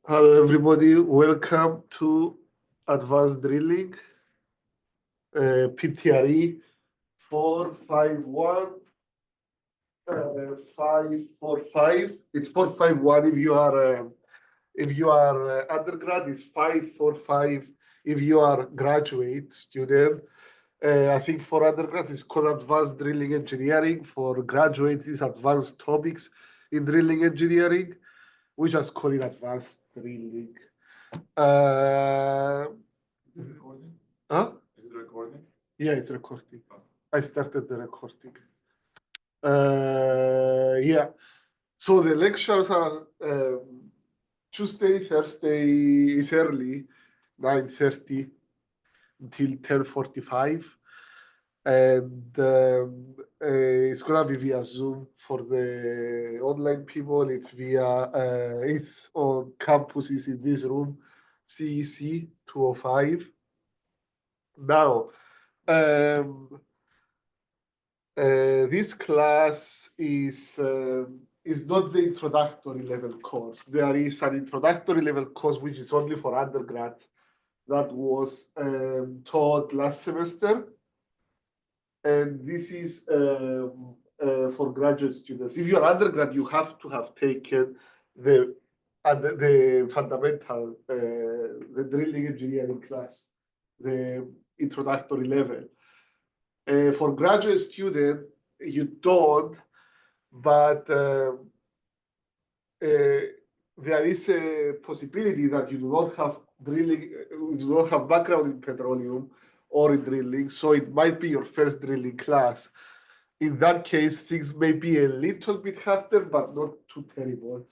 Hello, everybody. Welcome to Advanced Drilling, PTRE 451, 545. It's 451 if you are undergrad. It's 545 if you are graduate student. I think for undergrads it's called Advanced Drilling Engineering. For graduates, it's Advanced Topics in Drilling Engineering. We just call it Advanced Drilling. Uh, Is it recording? huh? Is it recording? Yeah, it's recording. Oh. I started the recording. Yeah. So the lectures are Tuesday, Thursday is early, 9:30 until 10:45. And it's gonna be via Zoom for the online people. It's it's on campuses in this room, CEC 205. Now, this class is not the introductory level course. There is an introductory level course which is only for undergrads that was taught last semester, and this is for graduate students. If you're undergrad, you have to have taken the fundamental, the drilling engineering class, the introductory level. For graduate student, you don't, but there is a possibility that you do not have drilling, you do not have background in petroleum or in drilling, so it might be your first drilling class. In that case, things may be a little bit harder, but not too terrible.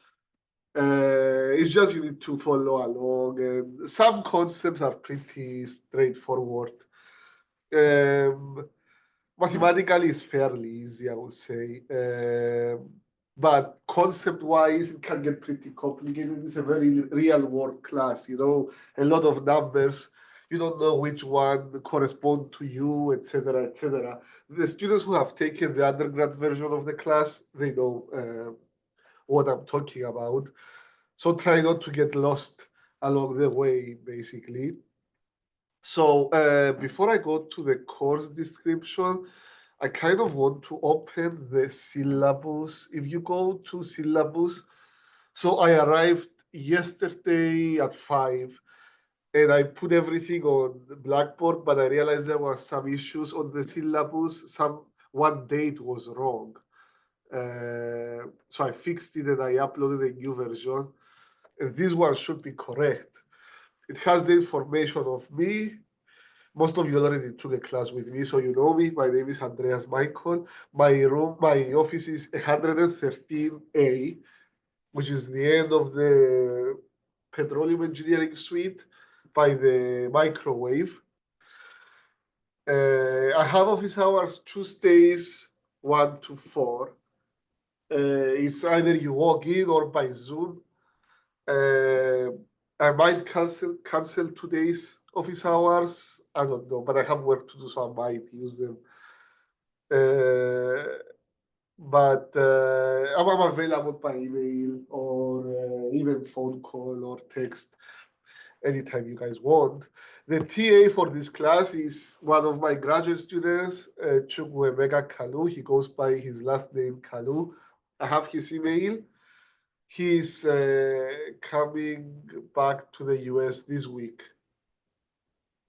It's just you need to follow along, and some concepts are pretty straightforward. Mathematically, it's fairly easy, I would say. But concept-wise, it can get pretty complicated. It's a very real-world class, a lot of numbers. You don't know which one correspond to you, etc., etc. The students who have taken the undergrad version of the class, they know what I'm talking about. So try not to get lost along the way, basically. So before I go to the course description, I kind of want to open the syllabus. If you go to syllabus, so I arrived yesterday at 5 and I put everything on Blackboard, but I realized there were some issues on the syllabus. One date was wrong. So I fixed it and I uploaded a new version. And this one should be correct. It has the information of me. Most of you already took a class with me, so you know me. My name is Andreas Michael. My office is 113A, which is the end of the petroleum engineering suite by the microwave. I have office hours Tuesdays 1 to 4. It's either you walk in or by Zoom. I might cancel today's office hours. I don't know, but I have work to do, so I might use them. But I'm available by email or even phone call or text anytime you guys want. The TA for this class is one of my graduate students, Chukwuemeka Kalu. He goes by his last name, Kalu. I have his email. He's coming back to the US this week,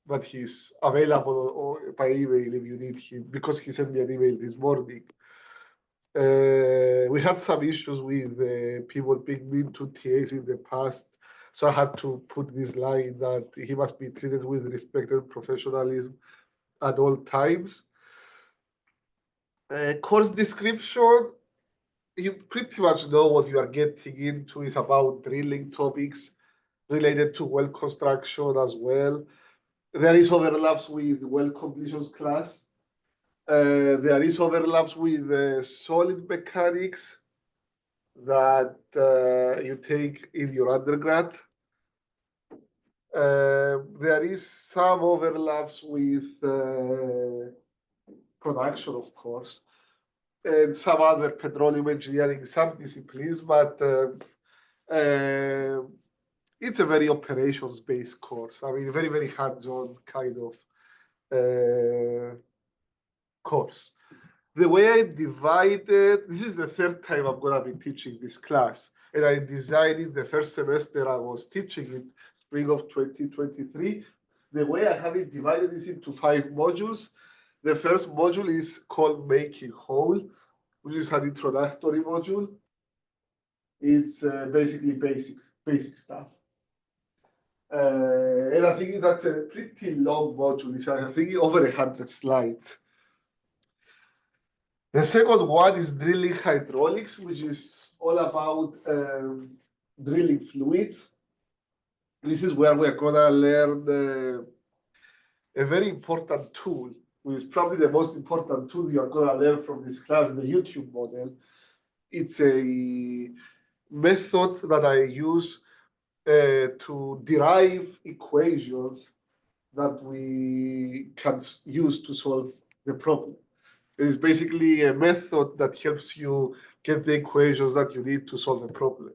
but he's available by email if you need him, because he sent me an email this morning. We had some issues with people being mean to TAs in the past, so I had to put this line that he must be treated with respect and professionalism at all times. Course description, you pretty much know what you are getting into. Is about drilling topics related to well construction as well. There is overlaps with well completions class. There is overlaps with solid mechanics that you take in your undergrad. There is some overlaps with production, of course, and some other petroleum engineering, some disciplines, but it's a very operations-based course. I mean, very, very hands-on kind of course. The way I divided, this is the third time I'm gonna be teaching this class, and I designed it the first semester I was teaching it, spring of 2023. The way I have it divided is into 5 modules. The first module is called Making Whole, which is an introductory module. It's basically basic stuff. And I think that's a pretty long module. It's, I think, over 100 slides. The second one is drilling hydraulics, which is all about drilling fluids. This is where we're gonna learn a very important tool, which is probably the most important tool you're gonna learn from this class, the YouTube model. It's a method that I use to derive equations that we can use to solve the problem. It is basically a method that helps you get the equations that you need to solve a problem.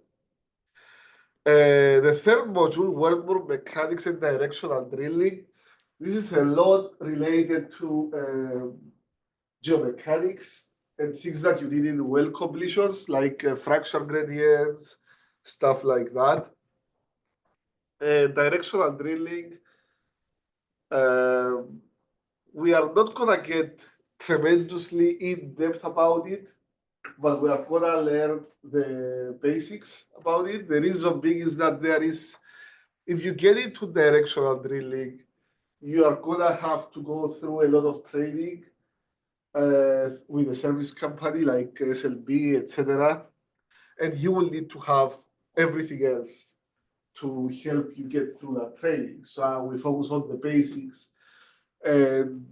The third module, wellbore mechanics and directional drilling. This is a lot related to geomechanics and things that you need in well completions, like fracture gradients, stuff like that. Directional drilling, we are not gonna get tremendously in depth about it, but we are gonna learn the basics about it. The reason being is that if you get into directional drilling, you are gonna have to go through a lot of training with a service company like SLB, etc. And you will need to have everything else to help you get through that training. So we focus on the basics, and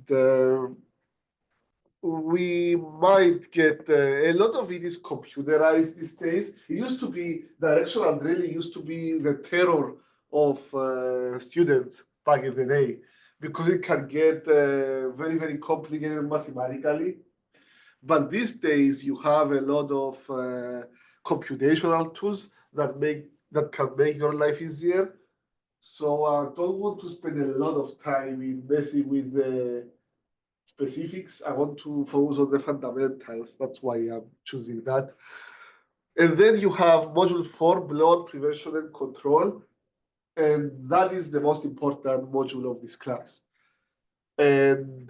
we might get a lot of it is computerized these days. It used to be directional drilling used to be the terror of students back in the day, because it can get very, very complicated mathematically. But these days you have a lot of computational tools that can make your life easier. So I don't want to spend a lot of time in messing with the specifics. I want to focus on the fundamentals. That's why I'm choosing that. And then you have module 4, blowout prevention and control. And that is the most important module of this class. And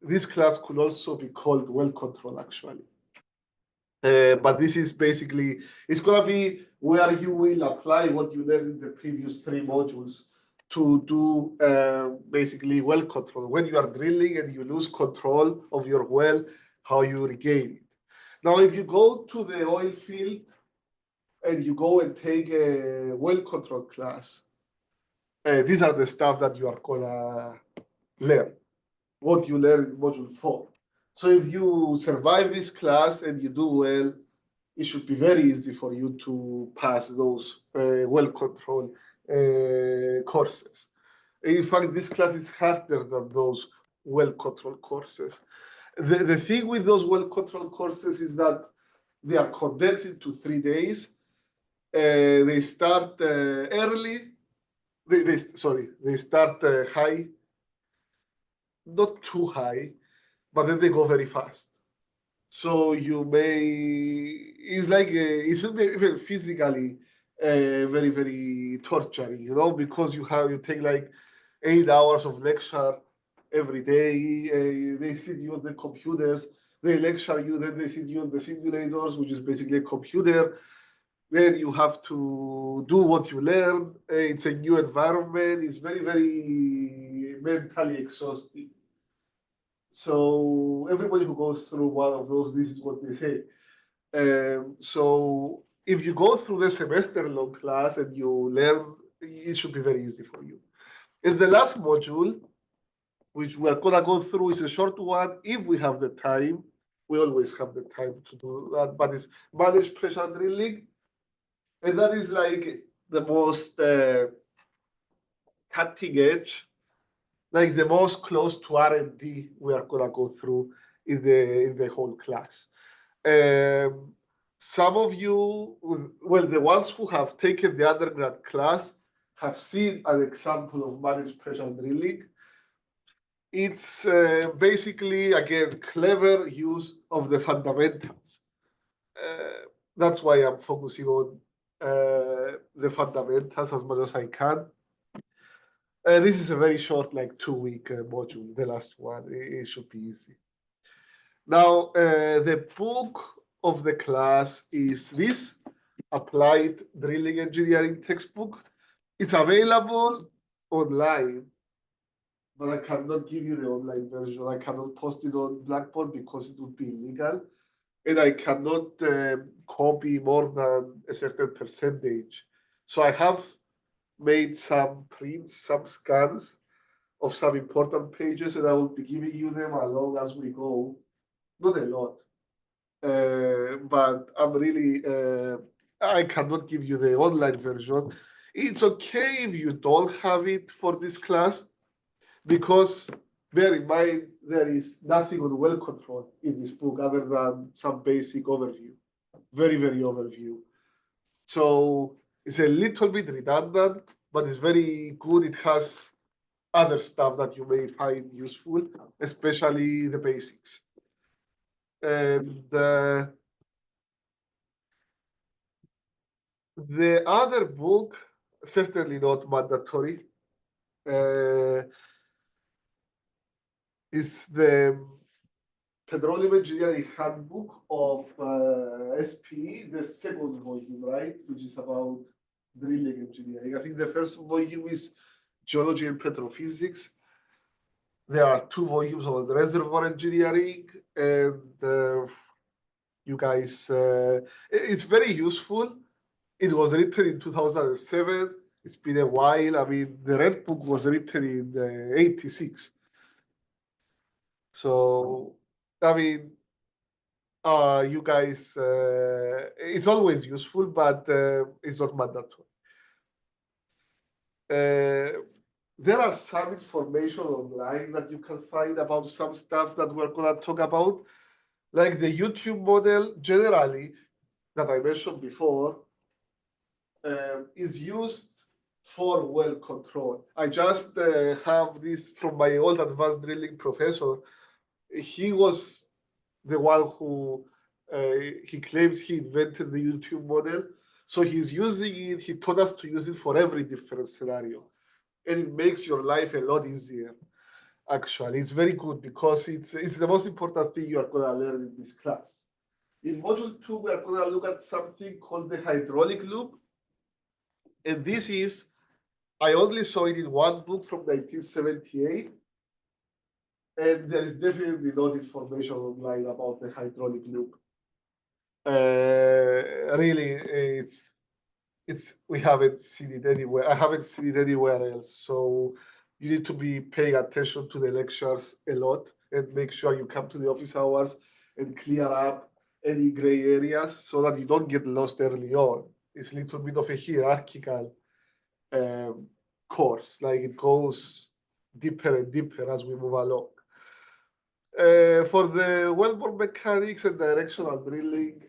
this class could also be called well control, actually. But this is basically, it's gonna be where you will apply what you learned in the previous 3 modules to do basically well control. When you are drilling and you lose control of your well, how you regain it. Now, if you go to the oil field and you go and take a well control class, these are the stuff that you are gonna learn, what you learn in module 4. So if you survive this class and you do well, it should be very easy for you to pass those well control courses. In fact, this class is harder than those well control courses. The thing with those well control courses is that they are condensed into 3 days. They start early. They start high, not too high, but then they go very fast. So you may, it's like, it should be even physically very, very torturing, you know, because you take like 8 hours of lecture every day. They sit you on the computers, they lecture you, then they sit you on the simulators, which is basically a computer. Then you have to do what you learn. It's a new environment. It's very, very mentally exhausting. So everybody who goes through one of those, this is what they say. So if you go through the semester-long class and you learn, it should be very easy for you. In the last module, which we are gonna go through, is a short one. If we have the time, we always have the time to do that, but it's managed pressure drilling. And that is like the most cutting edge, like the most close to R&D we are gonna go through in the whole class. Some of you, well, the ones who have taken the undergrad class have seen an example of managed pressure drilling. It's basically, again, clever use of the fundamentals. That's why I'm focusing on the fundamentals as much as I can. This is a very short, like 2-week module, the last one. It should be easy. Now, the book of the class is this Applied Drilling Engineering textbook. It's available online, but I cannot give you the online version. I cannot post it on Blackboard because it would be illegal. And I cannot copy more than a certain percentage. So I have made some prints, some scans of some important pages, and I will be giving you them along as we go. Not a lot, but I'm really, I cannot give you the online version. It's okay if you don't have it for this class, because bear in mind, there is nothing on well control in this book other than some basic overview, very, very overview. So it's a little bit redundant, but it's very good. It has other stuff that you may find useful, especially the basics. And the other book, certainly not mandatory, is the Petroleum Engineering Handbook of SPE, the second volume, right? Which is about drilling engineering. I think the first volume is Geology and Petrophysics. There are 2 volumes on reservoir engineering, and you guys, it's very useful. It was written in 2007. It's been a while. I mean, the Red Book was written in 86. So, I mean, you guys, it's always useful, but it's not mandatory. There are some information online that you can find about some stuff that we're going to talk about, like the YouTube model generally that I mentioned before is used for well control. I just have this from my old advanced drilling professor. He was the one who he claims he invented the YouTube model. So he's using it. He taught us to use it for every different scenario. And it makes your life a lot easier. Actually, it's very good because it's the most important thing you are going to learn in this class. In module 2, we are going to look at something called the hydraulic loop. And this is, I only saw it in one book from 1978. And there is definitely no information online about the hydraulic loop. Really, we haven't seen it anywhere. I haven't seen it anywhere else. So you need to be paying attention to the lectures a lot and make sure you come to the office hours and clear up any gray areas so that you don't get lost early on. It's a little bit of a hierarchical course, like it goes deeper and deeper as we move along. For the wellbore mechanics and directional drilling,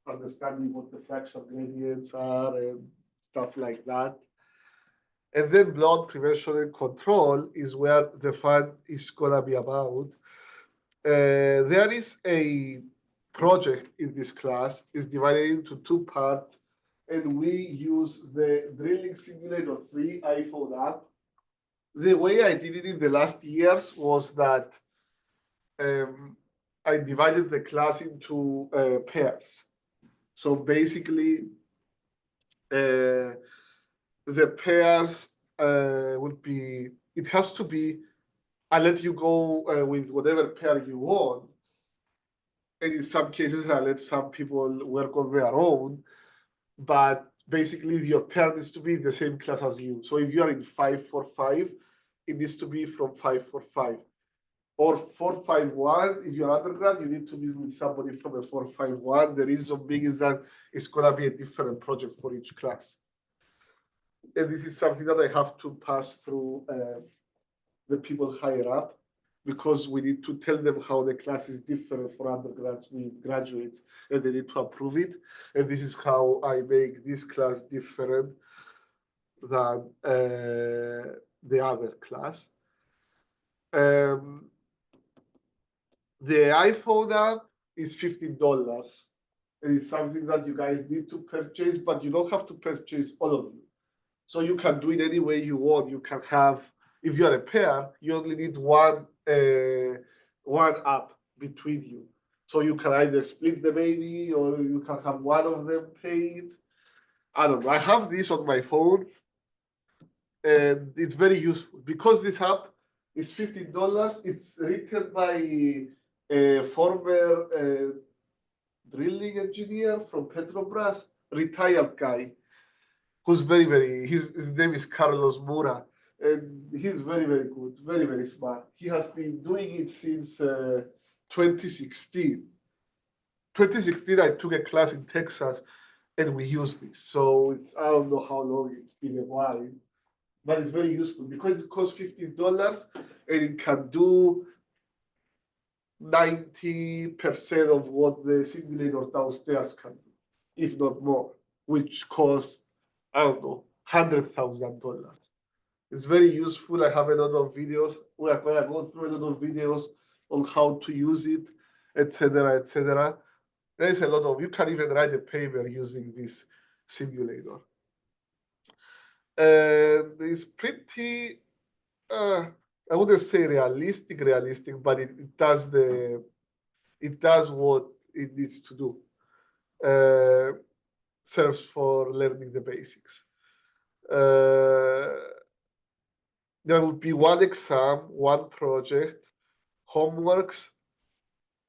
understanding what the fracture gradients are and stuff like that. And then blowout prevention and control is where the fun is gonna be about. There is a project in this class, is divided into 2 parts, and we use the Drilling Simulator 3 iPhone app. The way I did it in the last years was that I divided the class into pairs. So basically, the pairs would be, it has to be, I let you go with whatever pair you want. And in some cases, I let some people work on their own. But basically, your pair needs to be the same class as you. So if you are in 545, it needs to be from 545. Or 451, if you're undergrad, you need to be with somebody from a 451. The reason being is that it's going to be a different project for each class. And this is something that I have to pass through the people higher up. because we need to tell them how the class is different for undergrads with graduates, and they need to approve it. And this is how I make this class different than the other class. The iPhone app is $15. It is something that you guys need to purchase, but you don't have to purchase all of it. So you can do it any way you want. You can have, if you're a pair, you only need one app between you. So you can either split the baby or you can have one of them paid. I don't know. I have this on my phone and it's very useful because this app is $15. It's written by a former drilling engineer from Petrobras, retired guy, who's his name is Carlos Mura, and he's very, very good, very, very smart. He has been doing it since 2016. 2016, I took a class in Texas and we used this. So I don't know how long it's been a while, but it's very useful because it costs $15 and it can do 90% of what the simulator downstairs can do, if not more, which costs, I don't know, $100,000. It's very useful. I have a lot of videos. We are going to go through a lot of videos on how to use it, etc., etc. There's a lot of, you can even write a paper using this simulator. And it's pretty, I wouldn't say realistic, but it does what it needs to do. Serves for learning the basics. There will be one exam, one project, homeworks,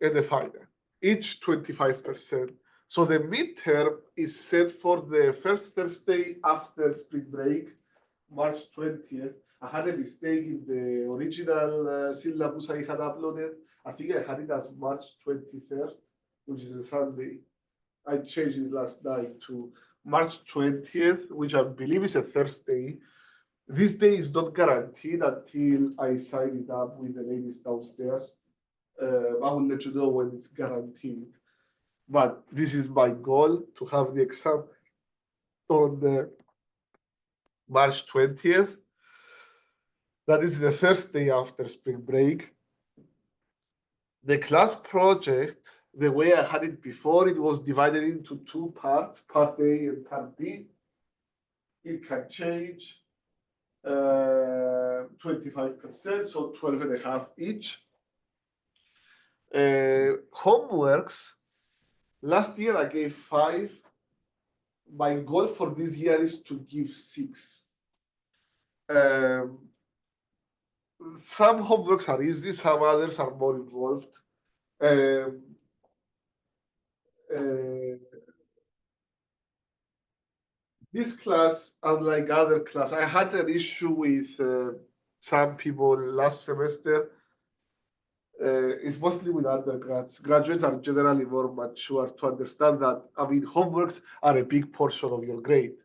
and a final, each 25%. So the midterm is set for the first Thursday after spring break, March 20th. I had a mistake in the original syllabus I had uploaded. I think I had it as March 23rd, which is a Sunday. I changed it last night to March 20th, which I believe is a Thursday. This day is not guaranteed until I sign it up with the ladies downstairs. I will let you know when it's guaranteed. But this is my goal, to have the exam on March 20th. That is the Thursday after spring break. The class project, the way I had it before, it was divided into two parts, part A and part B. It can change 25%, so 12 and a half each. Homeworks, last year I gave 5. My goal for this year is to give 6. Some homeworks are easy, some others are more involved. This class, unlike other class, I had an issue with some people last semester. It's mostly with undergrads. Graduates are generally more mature to understand that, I mean, homeworks are a big portion of your grade.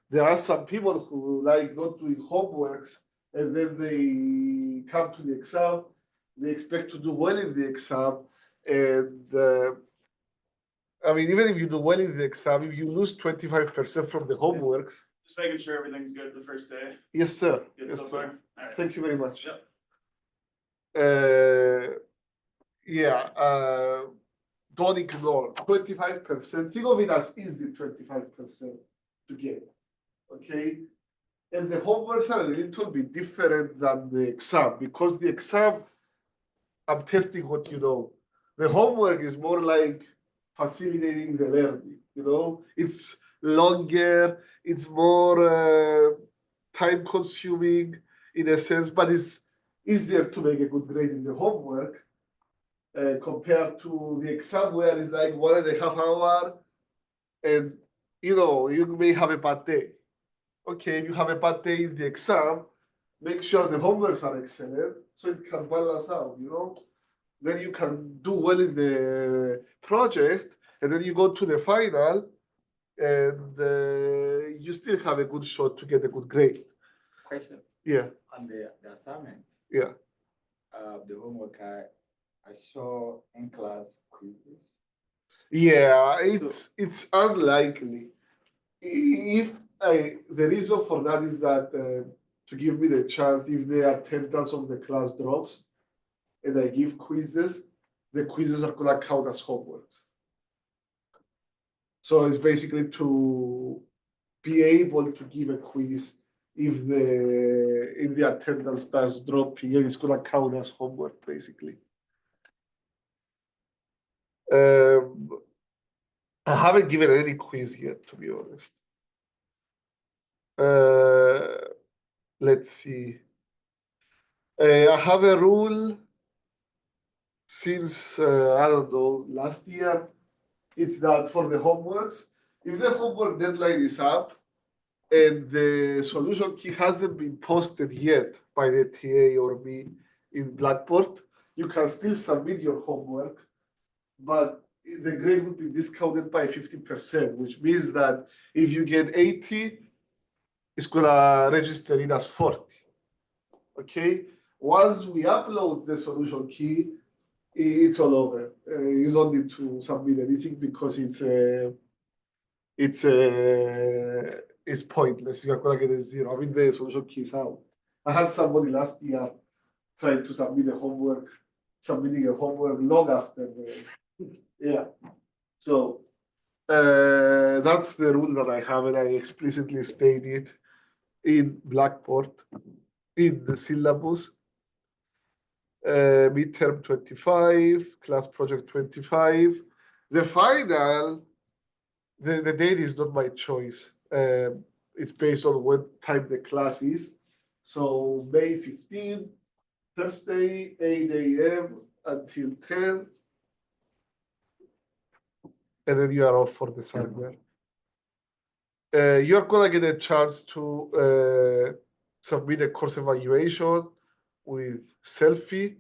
There are some people who like not doing homeworks, and then they come to the exam, they expect to do well in the exam, and I mean, even if you do well in the exam, if you lose 25% from the homeworks. Just making sure everything's good the first day. Yes, sir. Good Yes, so sir. far? All right. Thank you very much. Yep. Don't ignore 25%. Think of it as easy 25% to get. Okay. And the homeworks are a little bit different than the exam, because the exam, I'm testing what you know. The homework is more like facilitating the learning, it's longer, it's more time consuming in a sense, but it's easier to make a good grade in the homework compared to the exam, where it's like 1.5 hours, and you may have a bad day. Okay, if you have a bad day in the exam, make sure the homeworks are excellent so it can balance out, Then you can do well in the project, and then you go to the final, and you still have a good shot to get a good grade. Question Yeah, on the assignment. yeah. the homework I saw in class quizzes. Yeah, it's unlikely. If the reason for that is that to give me the chance, if the attendance of the class drops and I give quizzes, the quizzes are gonna count as homeworks. So it's basically to be able to give a quiz if the attendance starts dropping, and it's gonna count as homework basically. I haven't given any quiz yet, to be honest. Let's see. I have a rule since I don't know, last year. It's that for the homeworks, if the homework deadline is up and the solution key hasn't been posted yet by the TA or me in Blackboard, you can still submit your homework, but the grade will be discounted by 50%, which means that if you get 80, it's gonna register it as 40. Okay? Once we upload the solution key, it's all over. You don't need to submit anything because it's pointless. You're gonna get a zero. I mean, the solution key is out. I had somebody last year trying to submitting a homework long after yeah. So that's the rule that I have, and I explicitly stated in Blackboard in the syllabus. Midterm 25, class project 25. The final, the date is not my choice. It's based on what time the class is. So May 15, Thursday, 8 a.m. until 10. And then you are off for the summer. You're gonna get a chance to submit a course evaluation with selfie.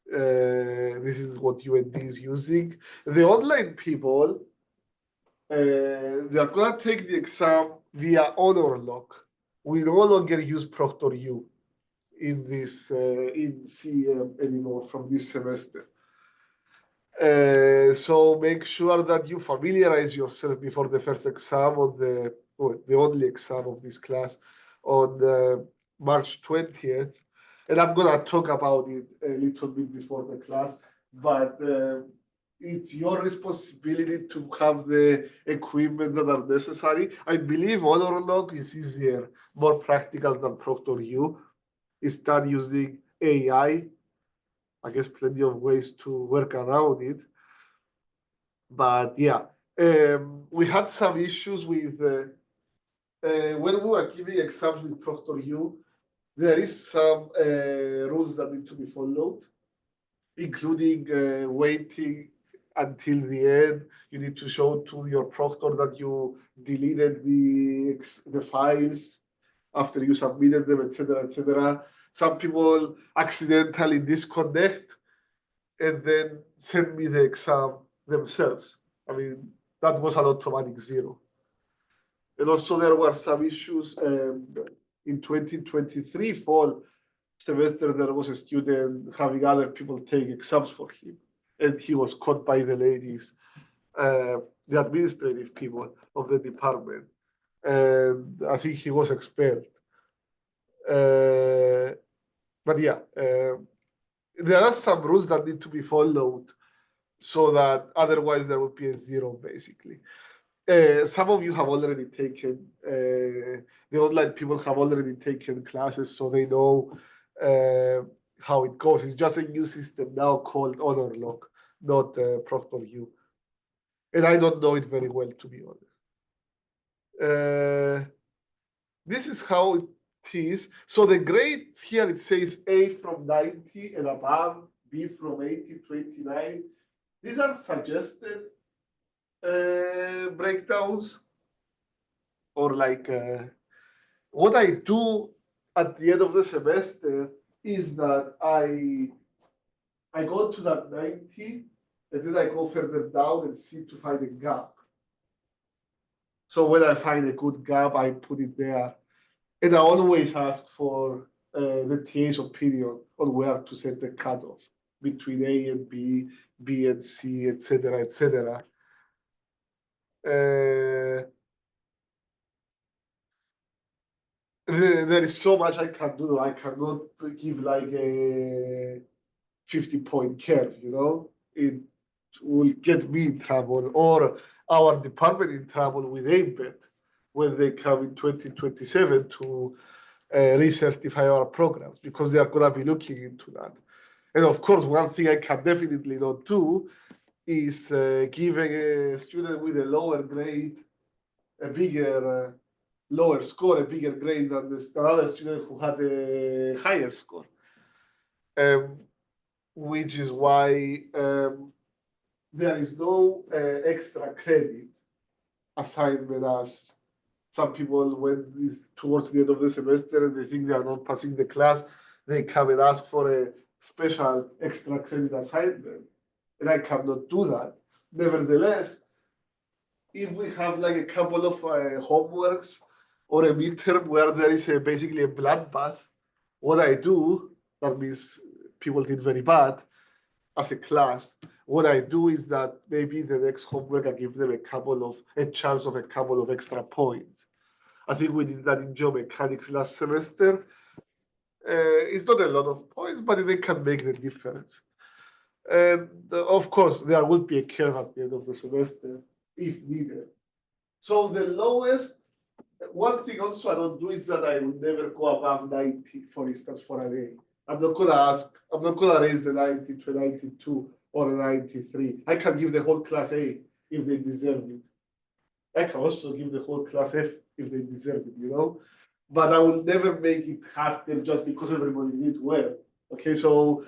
This is what UND is using. The online people, they are gonna take the exam via honor lock. We no longer use PTRE in this in CEM anymore from this semester. So make sure that you familiarize yourself before the first exam on the only exam of this class on March 20th. And I'm gonna talk about it a little bit before the class, but it's your responsibility to have the equipment that are necessary. I believe honor log is easier, more practical than PTRE. It's done using AI. I guess plenty of ways to work around it. But yeah, we had some issues with when we were giving exams with PTRE. There is some rules that need to be followed, including waiting until the end. You need to show to your proctor that you deleted the files after you submitted them, etc., etc. Some people accidentally disconnect and then send me the exam themselves. I mean, that was an automatic zero. And also there were some issues in 2023 fall semester. There was a student having other people take exams for him, and he was caught by the ladies, the administrative people of the department, and I think he was expelled. But yeah, there are some rules that need to be followed so that otherwise there would be a zero basically. Some of you have already taken, the online people have already taken classes, so they know how it goes. It's just a new system now called honor lock, not PTRE. And I don't know it very well, to be honest. This is how it is. So the grades here, it says A from 90 and above, B from 80 to 89. These are suggested breakdowns, or like what I do at the end of the semester is that I go to that 90 and then I go further down and see to find a gap. So when I find a good gap, I put it there. And I always ask for the TA's opinion on where to set the cutoff between A and B, B and C, etc., etc. There is so much I can do. I cannot give like a 50-point curve, you know? It will get me in trouble or our department in trouble with ABET when they come in 2027 to recertify our programs because they are going to be looking into that. And of course, one thing I can definitely not do is giving a student with a lower grade a bigger, lower score, a bigger grade than another student who had a higher score. Which is why there is no extra credit assignment as some people, when it's towards the end of the semester and they think they are not passing the class, they come and ask for a special extra credit assignment. And I cannot do that. Nevertheless, if we have like a couple of homeworks or a midterm where there is basically a bloodbath, what I do, that means people did very bad as a class, what I do is that maybe the next homework I give them a chance of a couple of extra points. I think we did that in geomechanics last semester. It's not a lot of points, but they can make the difference. And of course, there will be a curve at the end of the semester if needed. So the lowest, one thing also I don't do is that I will never go above 90, for instance, for an A. I'm not gonna raise the 90 to a 92 or a 93. I can give the whole class A if they deserve it. I can also give the whole class F if they deserve it, you know? But I will never make it harder just because everybody did well. Okay, so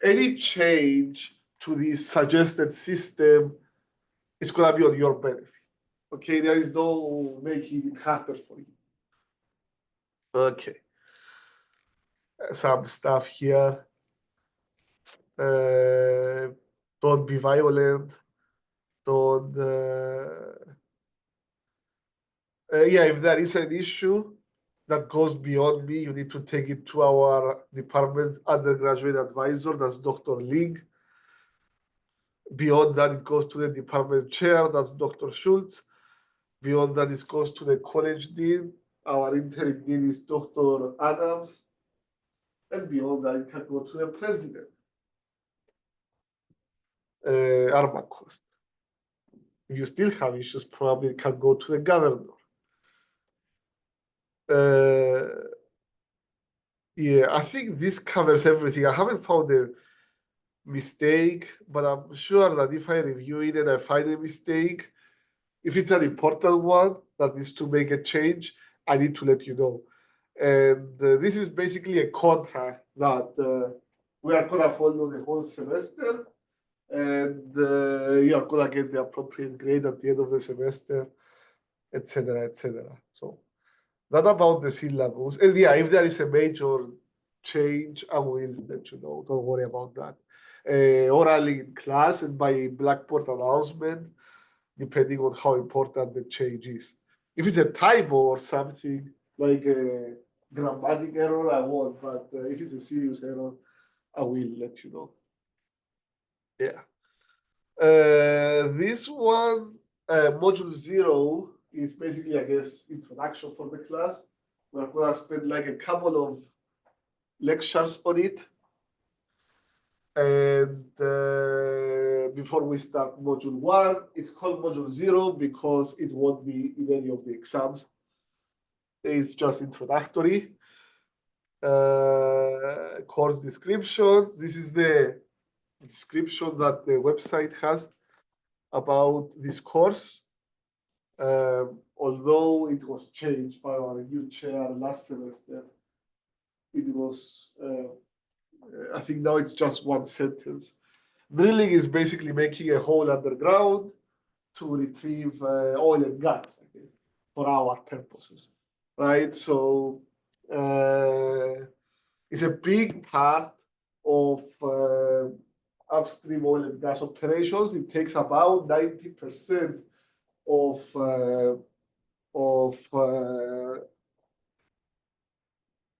any change to the suggested system is gonna be on your benefit. Okay, there is no making it harder for you. Okay. Some stuff here. Don't be violent. Don't. Yeah, if there is an issue that goes beyond me, you need to take it to our department's undergraduate advisor, that's Dr. Ling. Beyond that, it goes to the department chair, that's Dr. Schultz. Beyond that, it goes to the college dean. Our interim dean is Dr. Adams. And beyond that, it can go to the president, Armacost. If you still have issues, probably it can go to the governor. Yeah, I think this covers everything. I haven't found a mistake, but I'm sure that if I review it and I find a mistake, if it's an important one that needs to make a change, I need to let you know. And this is basically a contract that we are gonna follow the whole semester, and you are gonna get the appropriate grade at the end of the semester, etc., etc. So that about the syllabus. And yeah, if there is a major change, I will let you know. Don't worry about that. Orally in class and by Blackboard announcement, depending on how important the change is. If it's a typo or something like a grammatic error, I won't. But if it's a serious error, I will let you know. Yeah. This one, module 0, is basically, I guess, introduction for the class. We're gonna spend like a couple of lectures on it. And before we start module 1, it's called module 0 because it won't be in any of the exams. It's just introductory. Course description. This is the description that the website has about this course. Although it was changed by our new chair last semester, it was, I think now it's just one sentence. Drilling is basically making a hole underground to retrieve oil and gas, I guess, for our purposes, right? So it's a big part of upstream oil and gas operations. It takes about 90% of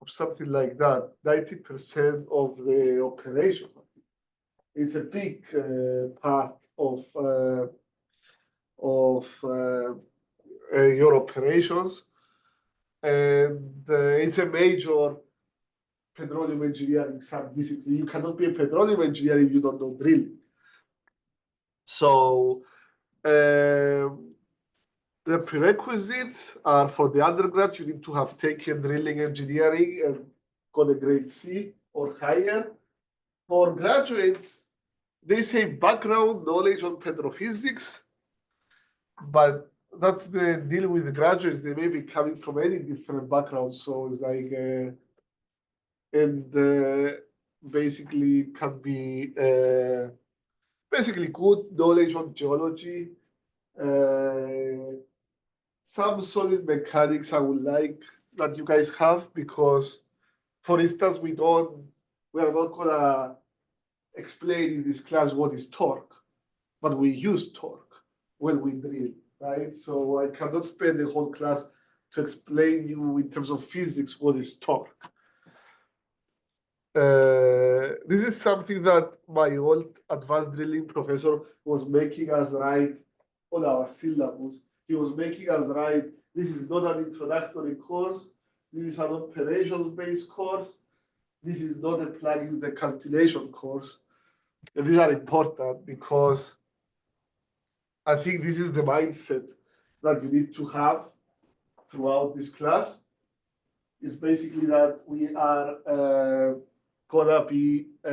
or something like that, 90% of the operations. It's a big part of your operations, and it's a major petroleum engineering sub-discipline. You cannot be a petroleum engineer if you don't know drilling. So the prerequisites are for the undergrads, you need to have taken drilling engineering and got a grade C or higher. For graduates, they say background knowledge on petrophysics, but that's the deal with the graduates. They may be coming from any different backgrounds. So it's like, basically can be basically good knowledge on geology, some solid mechanics I would like that you guys have, because, for instance, we are not gonna explain in this class what is torque, but we use torque when we drill, right? So I cannot spend the whole class to explain you in terms of physics what is torque. This is something that my old advanced drilling professor was making us write on our syllabus. He was making us write, this is not an introductory course, this is an operations-based course, this is not a plug-in the calculation course. And these are important because I think this is the mindset that you need to have throughout this class. Is basically that we are gonna be, we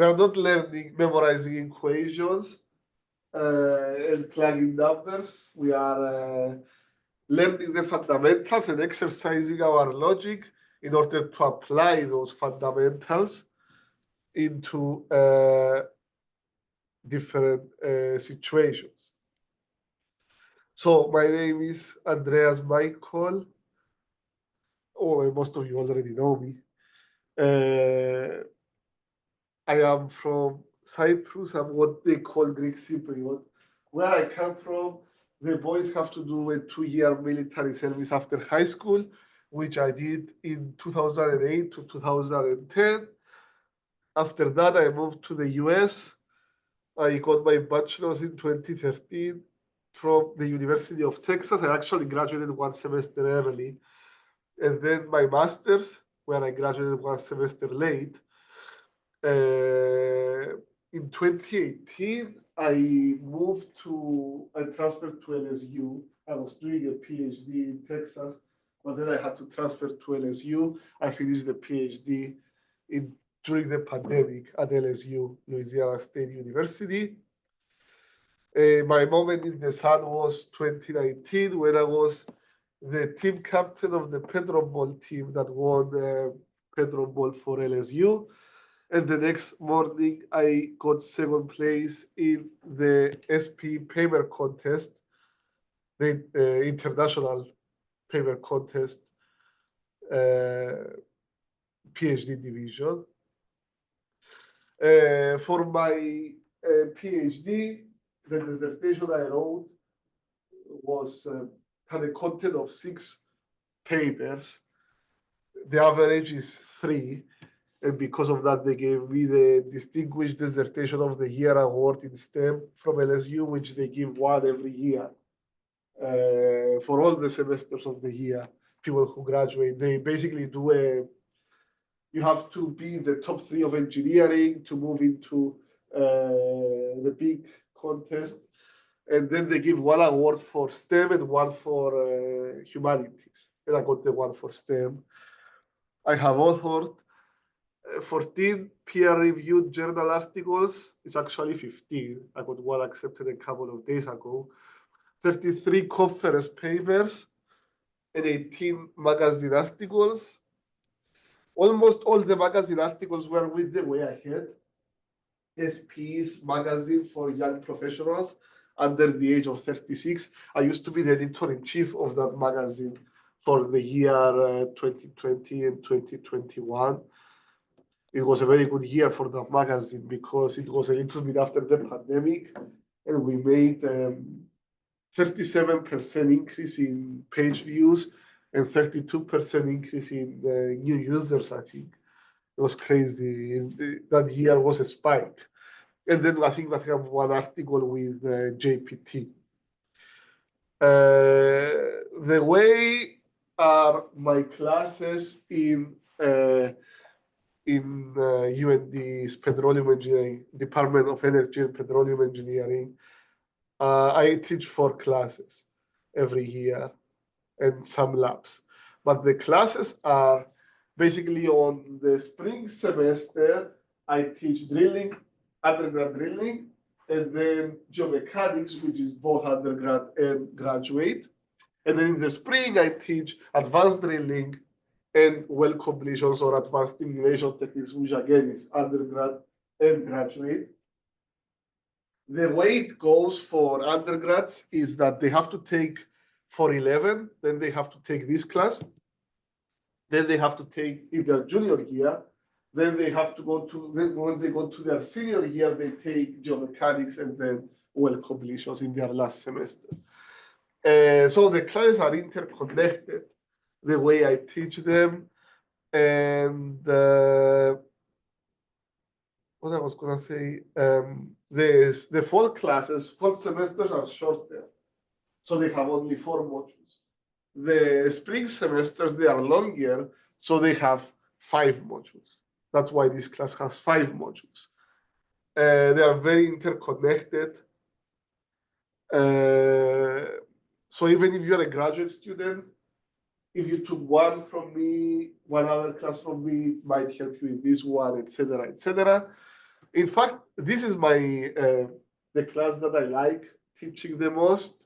are not learning, memorizing equations and plugging numbers. We are learning the fundamentals and exercising our logic in order to apply those fundamentals into different situations. So my name is Andreas Michael. Oh, most of you already know me. I am from Cyprus. I'm what they call Greek Cypriot. Where I come from, the boys have to do a 2-year military service after high school, which I did in 2008 to 2010. After that, I moved to the US. I got my bachelor's in 2013 from the University of Texas. I actually graduated 1 semester early. And then my master's, where I graduated 1 semester late. In 2018, I transferred to LSU. I was doing a PhD in Texas, but then I had to transfer to LSU. I finished the PhD during the pandemic at LSU, Louisiana State University. My moment in the sun was 2019, when I was the team captain of the Pedro Ball team that won Pedro Ball for LSU. And the next morning, I got second place in the SP paper contest, the international paper contest, PhD division. For my PhD, the dissertation I wrote had a content of 6 papers. The average is 3. And because of that, they gave me the Distinguished Dissertation of the Year award in STEM from LSU, which they give 1 every year for all the semesters of the year. People who graduate, they basically you have to be in the top 3 of engineering to move into the big contest. And then they give 1 award for STEM and 1 for humanities. And I got the 1 for STEM. I have authored 14 peer-reviewed journal articles. It's actually 15. I got 1 accepted a couple of days ago. 33 conference papers and 18 magazine articles. Almost all the magazine articles were with the Way Ahead, SP's magazine for young professionals under the age of 36. I used to be the editor-in-chief of that magazine for the year 2020 and 2021. It was a very good year for that magazine because it was a little bit after the pandemic, and we made 37% increase in page views and 32% increase in new users, I think. It was crazy. That year was a spike. And then I think I have one article with JPT. The way my classes in UND's Petroleum Engineering, Department of Energy and Petroleum Engineering, I teach 4 classes every year and some labs. But the classes are basically on the spring semester, I teach drilling, undergrad drilling, and then geomechanics, which is both undergrad and graduate. And then in the spring, I teach advanced drilling and well completions or advanced stimulation techniques, which again is undergrad and graduate. The way it goes for undergrads is that they have to take 411, then they have to take this class, then they have to take in their junior year, then they have to go to, then when they go to their senior year, they take geomechanics and then well completions in their last semester. So the classes are interconnected, the way I teach them, and what I was gonna say, the fall classes, fall semesters are shorter, so they have only 4 modules. The spring semesters, they are longer, so they have 5 modules. That's why this class has 5 modules. They are very interconnected. So even if you're a graduate student, if you took one from me, one other class from me, it might help you in this one, etc., etc. In fact, this is my the class that I like teaching the most.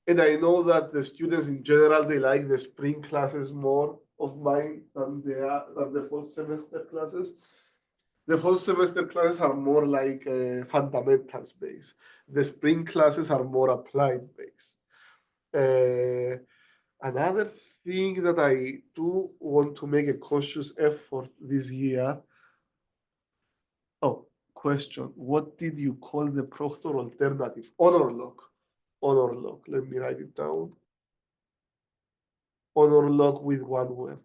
And I know that the students in general, they like the spring classes more of mine than the fall semester classes. The fall semester classes are more like fundamentals based. The spring classes are more applied based. Another thing that I do want to make a conscious effort this year. Oh, question. What did you call the proctor alternative? Honor lock. Honor lock. Let me write it down. Honor lock with one word.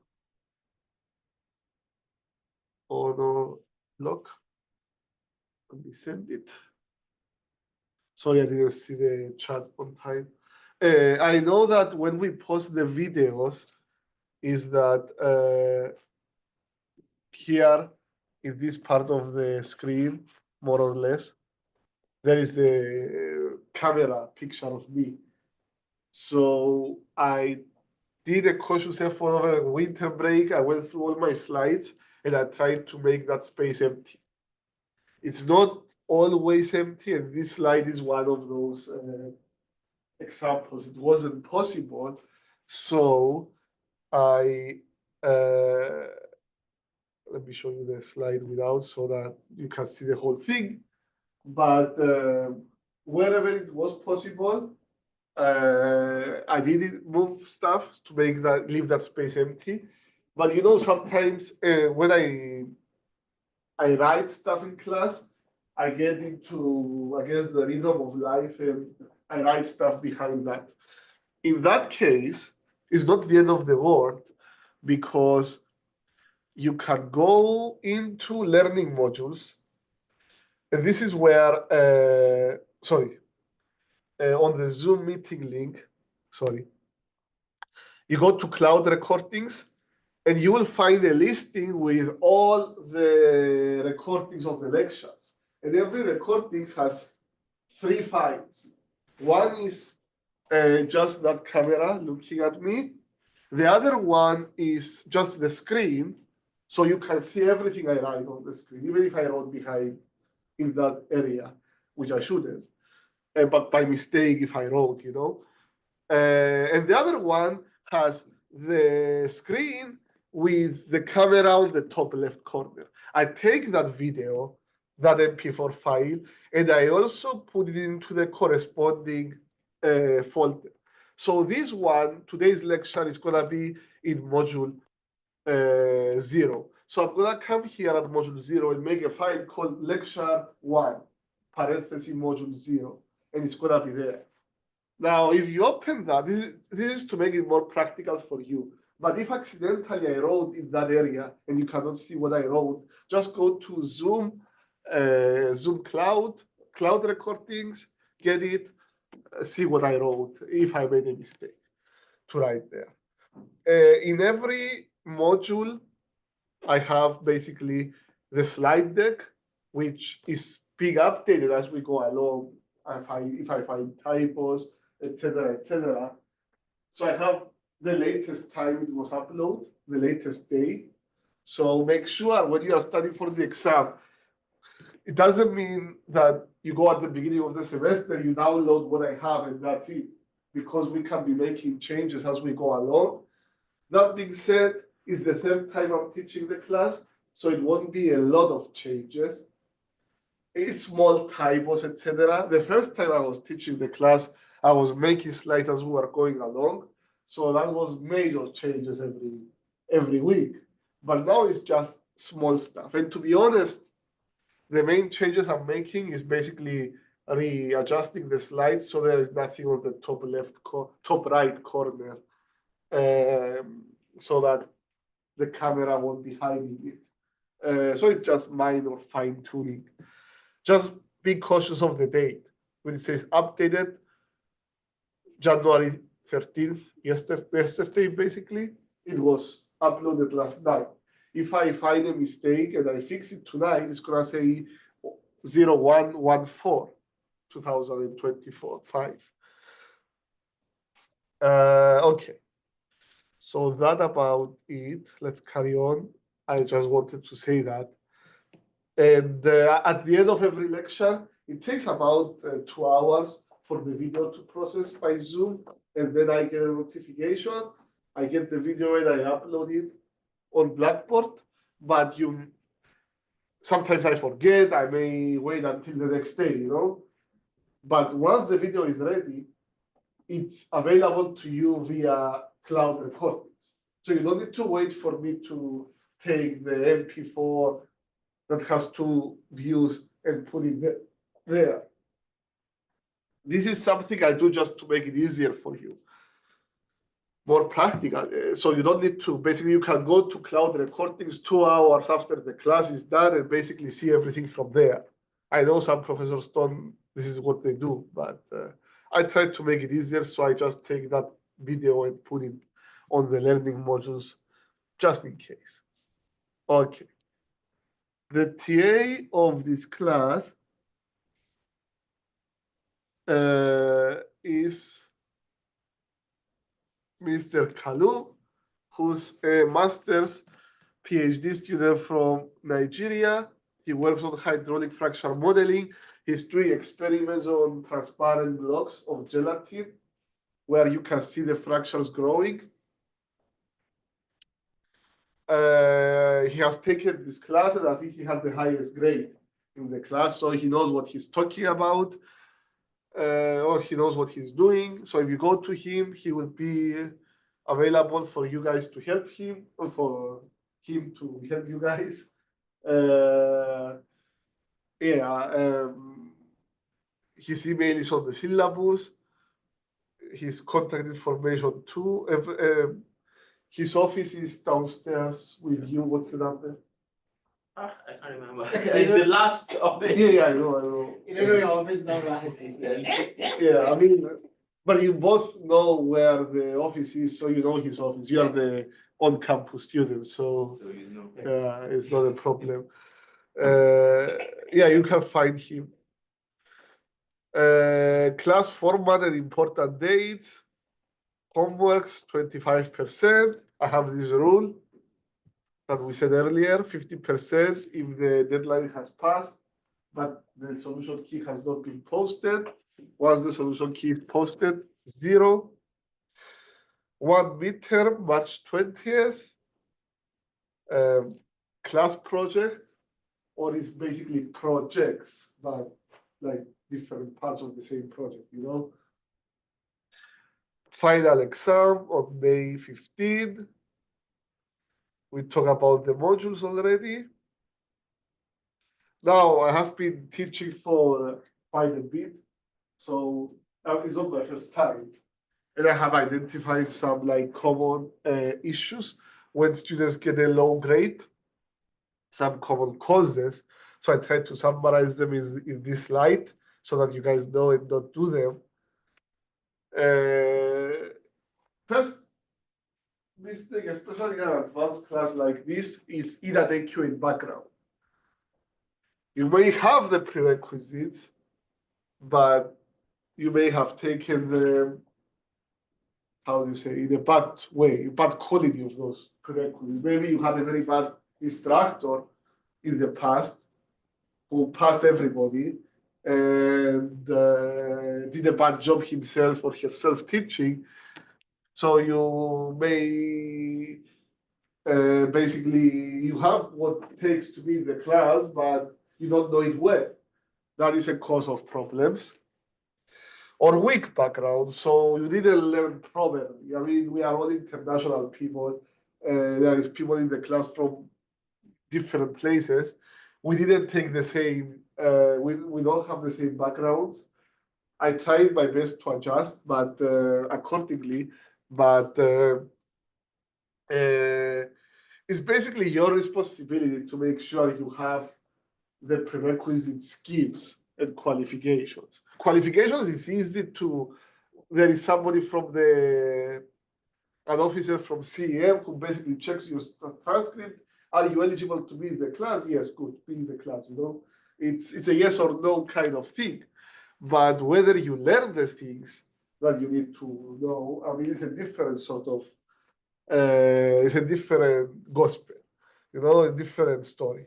Honor lock. Let me send it. Sorry, I didn't see the chat on time. I know that when we post the videos, is that here in this part of the screen, more or less, there is the camera picture of me. So I did a conscious effort over a winter break. I went through all my slides and I tried to make that space empty. It's not always empty, and this slide is one of those examples. It wasn't possible, so I let me show you the slide without so that you can see the whole thing. But wherever it was possible, I did move stuff to make that leave that space empty. But you know, sometimes when I write stuff in class, I get into, I guess, the rhythm of life, and I write stuff behind that. In that case, it's not the end of the world, because you can go into learning modules, and this is where, on the Zoom meeting link, you go to cloud recordings, and you will find a listing with all the recordings of the lectures. And every recording has 3 files. One is just that camera looking at me. The other one is just the screen, so you can see everything I write on the screen, even if I wrote behind in that area, which I shouldn't, but by mistake if I wrote, you know. And the other one has the screen with the camera on the top left corner. I take that video, that MP4 file, and I also put it into the corresponding folder. So this one, today's lecture is gonna be in module 0. So I'm gonna come here at module 0 and make a file called lecture 1, parenthesis module 0, and it's gonna be there. Now, if you open that, this is to make it more practical for you. But if accidentally I wrote in that area and you cannot see what I wrote, just go to Zoom, Zoom Cloud recordings, get it, see what I wrote, if I made a mistake to write there. In every module, I have basically the slide deck, which is being updated as we go along. If I find typos, etc., etc. So I have the latest time it was uploaded, the latest date. So make sure when you are studying for the exam, it doesn't mean that you go at the beginning of the semester, you download what I have, and that's it, because we can be making changes as we go along. That being said, it's the third time I'm teaching the class, so it won't be a lot of changes. It's small typos, etc. The first time I was teaching the class, I was making slides as we were going along, so that was major changes every week. But now it's just small stuff. And to be honest, the main changes I'm making is basically readjusting the slides so there is nothing on the top right corner, so that the camera won't be hiding it. So it's just minor fine tuning. Just be cautious of the date. When it says updated January 13th, yesterday basically, it was uploaded last night. If I find a mistake and I fix it tonight, it's gonna say 0114 2024 5. Okay. So that about it. Let's carry on. I just wanted to say that. And at the end of every lecture, it takes about 2 hours for the video to process by Zoom. And then I get a notification. I get the video and I upload it on Blackboard. But sometimes I forget. I may wait until the next day, But once the video is ready, it's available to you via cloud recordings. So you don't need to wait for me to take the MP4 that has 2 views and put it there. This is something I do just to make it easier for you, more practical. So you don't need to, basically you can go to cloud recordings 2 hours after the class is done and basically see everything from there. I know some professors don't, this is what they do, but I try to make it easier. So I just take that video and put it on the learning modules just in case. Okay. The TA of this class is Mr. Kalu, who's a master's PhD student from Nigeria. He works on hydraulic fracture modeling. He's doing experiments on transparent blocks of gelatin where you can see the fractures growing. He has taken this class and I think he had the highest grade in the class, so he knows what he's talking about, or he knows what he's doing. So if you go to him, he will be available for you guys to help him, or for him to help you guys. His email is on the syllabus. His contact information too. His office is downstairs with you. What's the number? I can't remember. It's the last of it. Yeah, I know. You know your office number. Yeah, I mean, but you both know where the office is, so you know his office. You are the on-campus student, so you know. it's not a problem. Yeah, you can find him. Class format and important dates. Homeworks 25%. I have this rule that we said earlier, 50% if the deadline has passed, but the solution key has not been posted. Once the solution key is posted, 0. 1 midterm, March 20th. Class project, or it's basically projects, but like different parts of the same project, Final exam on May 15. We talked about the modules already. Now I have been teaching for quite a bit, so it's not my first time, and I have identified some like common issues when students get a low grade, some common causes. So I try to summarize them in this light so that you guys know and don't do them. First mistake, especially in an advanced class like this, is inadequate background. You may have the prerequisites, but you may have taken the, how do you say, in a bad way, bad quality of those prerequisites. Maybe you had a very bad instructor in the past who passed everybody and did a bad job himself or herself teaching. So you may basically, you have what it takes to be in the class, but you don't know it well. That is a cause of problems. Or weak background, so you didn't learn properly. I mean, we are all international people. There is people in the class from different places. We didn't take the same, we don't have the same backgrounds. I tried my best to adjust, but accordingly, but it's basically your responsibility to make sure you have the prerequisite skills and qualifications. Qualifications is easy to, there is somebody from an officer from CEM who basically checks your transcript. Are you eligible to be in the class? Yes, good, be in the class, you know. It's a yes or no kind of thing. But whether you learn the things that you need to know, I mean, it's a different sort of, it's a different gospel, you know, a different story.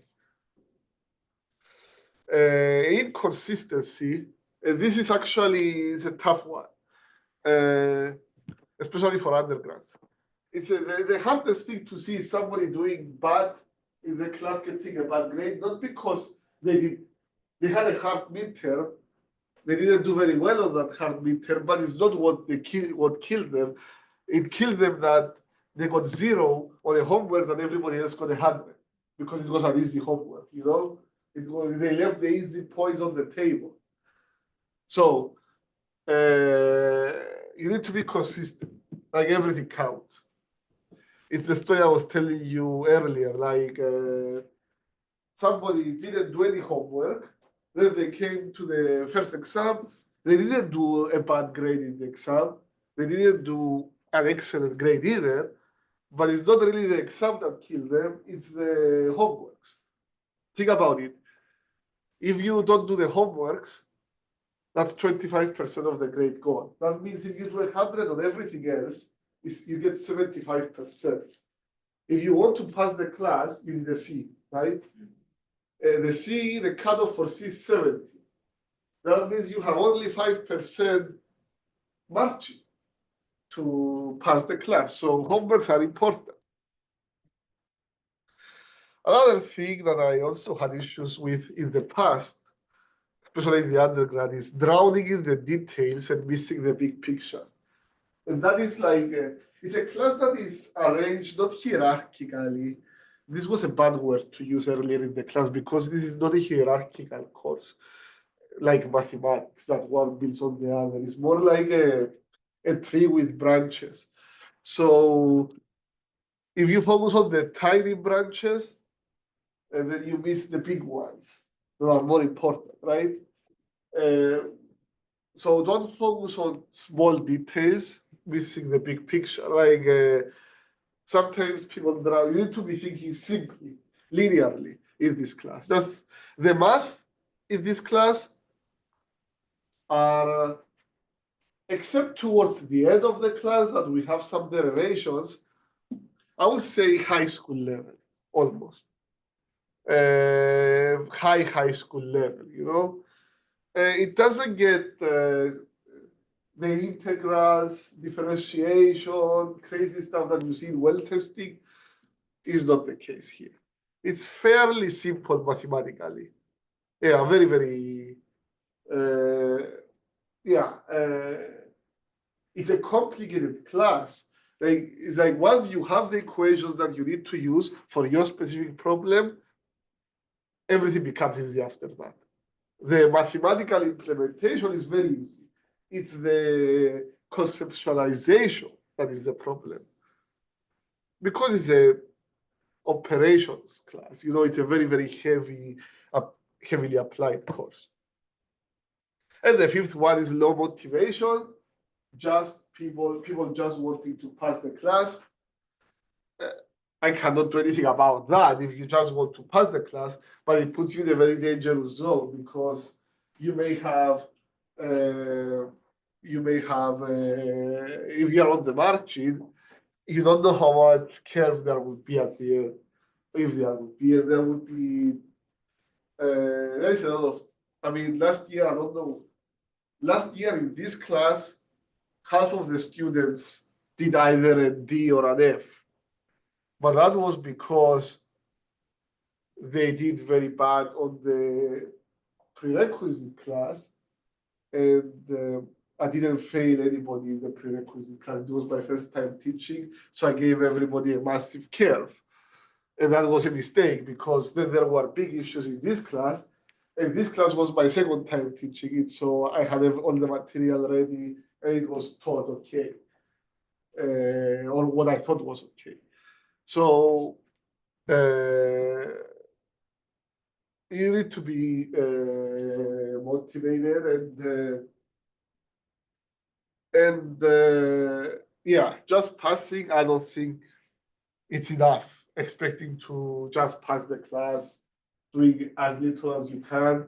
Inconsistency, this is actually, it's a tough one, especially for undergrad. It's the hardest thing to see is somebody doing bad in the class getting a bad grade, not because they had a hard midterm, they didn't do very well on that hard midterm, but it's not what killed them. It killed them that they got 0 on a homework that everybody else got 100 because it was an easy homework, you know? They left the easy points on the table. So you need to be consistent, like everything counts. It's the story I was telling you earlier, like somebody didn't do any homework, then they came to the first exam, they didn't do a bad grade in the exam, they didn't do an excellent grade either, but it's not really the exam that killed them, it's the homeworks. Think about it. If you don't do the homeworks, that's 25% of the grade gone. That means if you do 100 on everything else, you get 75%. If you want to pass the class, you need a C, right? The C, the cutoff for C is 70. That means you have only 5% margin to pass the class. So homeworks are important. Another thing that I also had issues with in the past, especially in the undergrad, is drowning in the details and missing the big picture. And that is like, it's a class that is arranged not hierarchically. This was a bad word to use earlier in the class because this is not a hierarchical course like mathematics that one builds on the other. It's more like a tree with branches. So if you focus on the tiny branches, and then you miss the big ones that are more important, right? So don't focus on small details, missing the big picture. Like sometimes people drown. You need to be thinking simply, linearly in this class. Just the math in this class are, except towards the end of the class that we have some derivations, I would say high school level, almost. High school level, you know? It doesn't get the integrals, differentiation, crazy stuff that you see in well testing is not the case here. It's fairly simple mathematically. Yeah, very, very, it's a complicated class. Like, it's like once you have the equations that you need to use for your specific problem, everything becomes easy after that. The mathematical implementation is very easy. it's the conceptualization that is the problem. Because it's a operations class, it's a very, very heavily applied course. And the fifth one is low motivation, just people just wanting to pass the class. I cannot do anything about that if you just want to pass the class, but it puts you in a very dangerous zone because you may have, if you are on the margin, you don't know how much curve there will be at the end. If there would be, there is a lot of, last year, I don't know, last year in this class, half of the students did either a D or an F. But that was because they did very bad on the prerequisite class, and I didn't fail anybody in the prerequisite class. It was my first time teaching, so I gave everybody a massive curve. And that was a mistake because then there were big issues in this class, and this class was my second time teaching it, so I had all the material ready, and it was taught okay, or what I thought was okay. So you need to be motivated and yeah, just passing, I don't think it's enough. Expecting to just pass the class, doing as little as you can,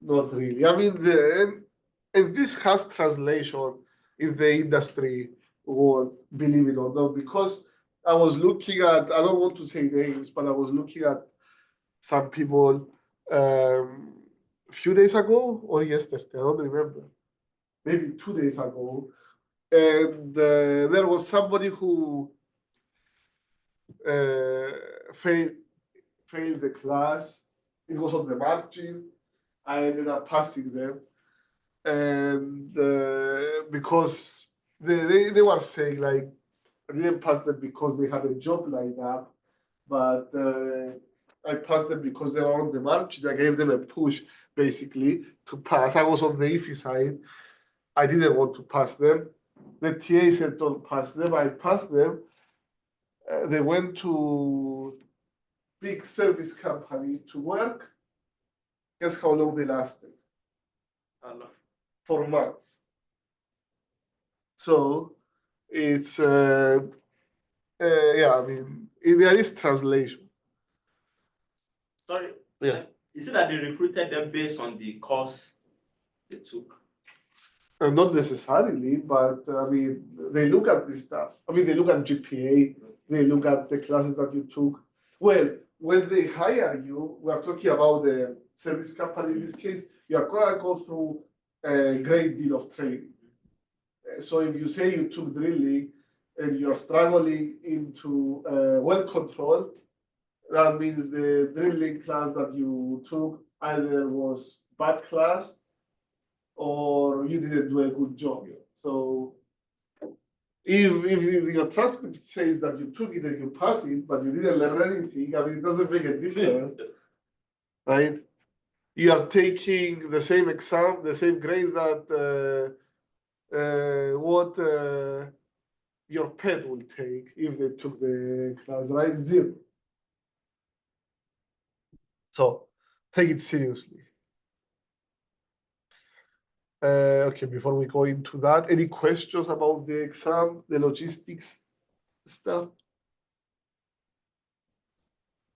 not really. And this has translation in the industry world, believe it or not, because I was looking at, I don't want to say names, but I was looking at some people a few days ago or yesterday, I don't remember, maybe 2 days ago. And there was somebody who failed the class. It was on the margin. I ended up passing them. And because they were saying, like, I didn't pass them because they had a job lined up, but I passed them because they were on the margin. I gave them a push, basically, to pass. I was on the iffy side. I didn't want to pass them. The TA said, don't pass them. I passed them. They went to big service company to work. Guess how long they lasted? 4 months. So it's, yeah, there is translation. Sorry. Yeah. Is it that they recruited them based on the course they took? Not necessarily, but they look at this stuff. They look at GPA, they look at the classes that you took. Well, when they hire you, we are talking about the service company in this case, you are going to go through a great deal of training. So if you say you took drilling and you're struggling into well control, that means the drilling class that you took either was bad class or you didn't do a good job. So if your transcript says that you took it and you pass it, but you didn't learn anything, it doesn't make a difference, right? You are taking the same exam, the same grade that what your pet will take if they took the class, right? 0. So take it seriously. Okay, before we go into that, any questions about the exam, the logistics stuff?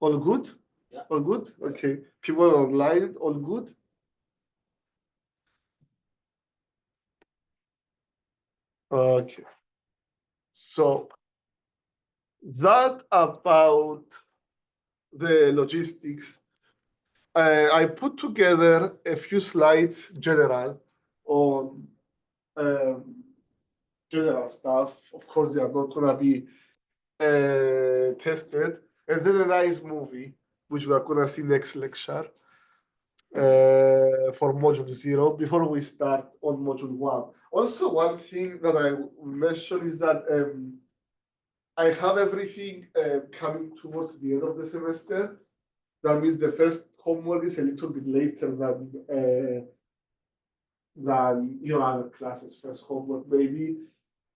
All good? Yeah. All good? Okay. People online, all good? Okay. So that about the logistics. I put together a few slides, general, on general stuff. Of course, they are not going to be tested. And then a nice movie, which we are going to see next lecture for module 0 before we start on module 1. Also, one thing that I mentioned is that I have everything coming towards the end of the semester. That means the first homework is a little bit later than than your other classes. First homework, maybe.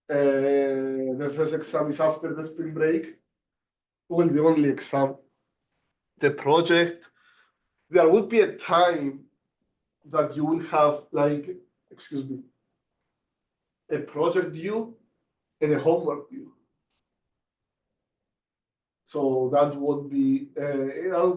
The first exam is after the spring break. Well, the only exam. The project, there would be a time that you will have like, excuse me, a project due and a homework due. So that would be a little